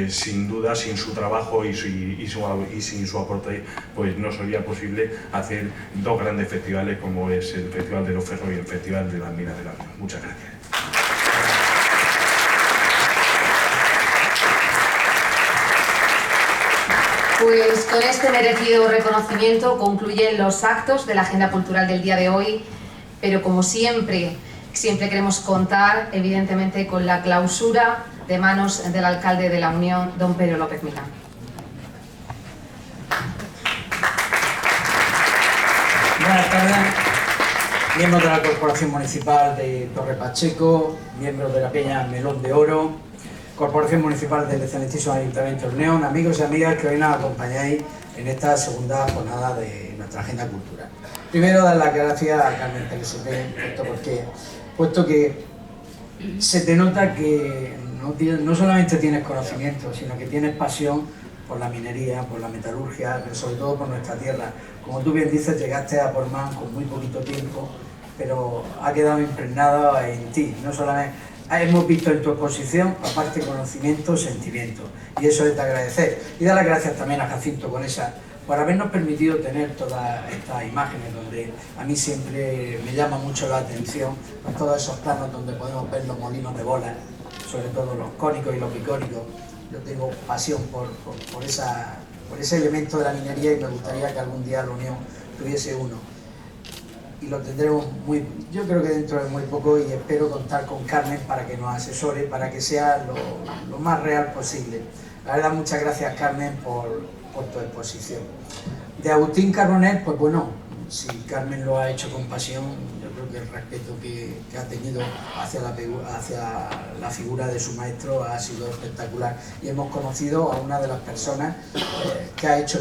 sin duda, sin su trabajo y sin su aporte, pues no sería posible hacer 2 grandes festivales como es el Festival de los Ferros y el Festival de las Minas de la Unión. Muchas gracias. Pues con este merecido reconocimiento concluyen los actos de la agenda cultural del día de hoy, pero como siempre queremos contar evidentemente con la clausura de manos del alcalde de la Unión, don Pedro López Milán. Buenas tardes, miembros de la Corporación Municipal de Torre Pacheco, miembros de la Peña Melón de Oro, Corporación Municipal del excelentísimo Ayuntamiento de León, amigos y amigas que hoy nos acompañáis en esta segunda jornada de nuestra agenda cultural. Primero, dar las gracias a Carmen Telesete, puesto que se te nota que no solamente tienes conocimiento, sino que tienes pasión por la minería, por la metalurgia, pero sobre todo por nuestra tierra. Como tú bien dices, llegaste a Portmán con muy poquito tiempo, pero ha quedado impregnada en ti. No solamente hemos visto en tu exposición, aparte conocimiento, sentimiento, y eso es de agradecer. Y dar las gracias también a Jacinto Conesa por habernos permitido tener todas estas imágenes, donde a mí siempre me llama mucho la atención con todos esos planos donde podemos ver los molinos de bolas, sobre todo los cónicos y los bicónicos. Yo tengo pasión por ese elemento de la minería y me gustaría que algún día la Unión tuviese uno. Y lo tendremos yo creo que dentro de muy poco, y espero contar con Carmen para que nos asesore, para que sea lo más real posible. La verdad, muchas gracias, Carmen, por tu exposición. De Agustín Carbonell, pues bueno, si Carmen lo ha hecho con pasión, yo creo que el respeto que ha tenido hacia la figura de su maestro ha sido espectacular, y hemos conocido a una de las personas que ha hecho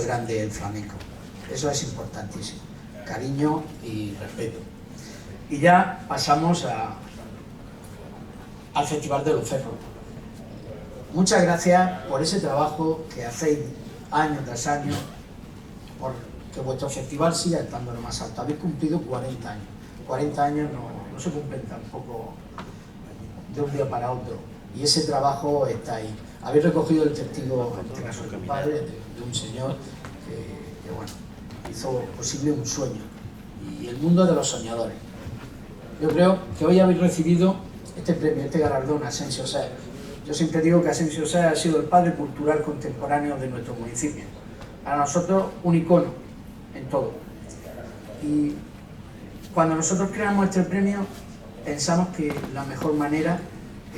grande el flamenco. Eso es importantísimo, cariño y respeto. Y ya pasamos al Festival de los Ferros. Muchas gracias por ese trabajo que hacéis año tras año, por que vuestro festival siga estando en lo más alto. Habéis cumplido 40 años. 40 años no se cumplen tampoco de un día para otro. Y ese trabajo está ahí. Habéis recogido el testigo, en este caso de tu padre, de un señor que bueno, hizo posible un sueño. Y el mundo de los soñadores. Yo creo que hoy habéis recibido este premio, este galardón a Asensio Sá. Yo siempre digo que Asensio Sá ha sido el padre cultural contemporáneo de nuestro municipio. Para nosotros, un icono en todo. Y cuando nosotros creamos este premio, pensamos que la mejor manera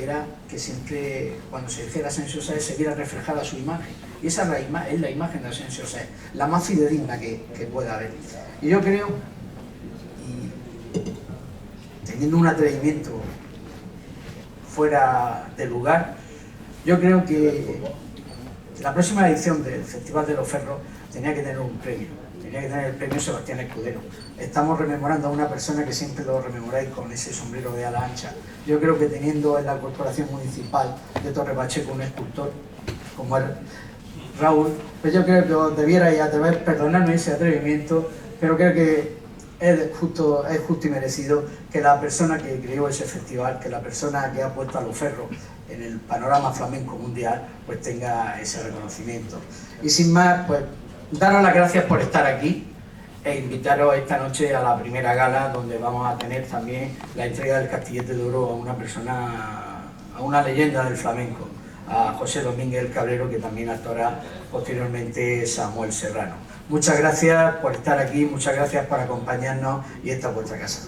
era que siempre, cuando se dijera Asensio Sá, se viera reflejada su imagen. Y esa es la imagen de Asensio Sá, la más fidedigna que pueda haber. Y yo creo, y teniendo un atrevimiento fuera de lugar, yo creo que la próxima edición del Festival de los Ferros tenía que tener un premio, tenía que tener el premio Sebastián Escudero. Estamos rememorando a una persona que siempre lo rememoráis con ese sombrero de ala ancha. Yo creo que teniendo en la Corporación Municipal de Torre Pacheco un escultor como el Raúl, pues yo creo que os debierais atrever, perdonadme ese atrevimiento, pero creo que es justo y merecido que la persona que creó ese festival, que la persona que ha puesto a los ferros en el panorama flamenco mundial, pues tenga ese reconocimiento. Y sin más, pues daros las gracias por estar aquí e invitaros esta noche a la primera gala, donde vamos a tener también la entrega del Castillete de Oro a una persona, a una leyenda del flamenco, a José Domínguez el Cabrero, que también actuará posteriormente Samuel Serrano. Muchas gracias por estar aquí, muchas gracias por acompañarnos, y esta es vuestra casa.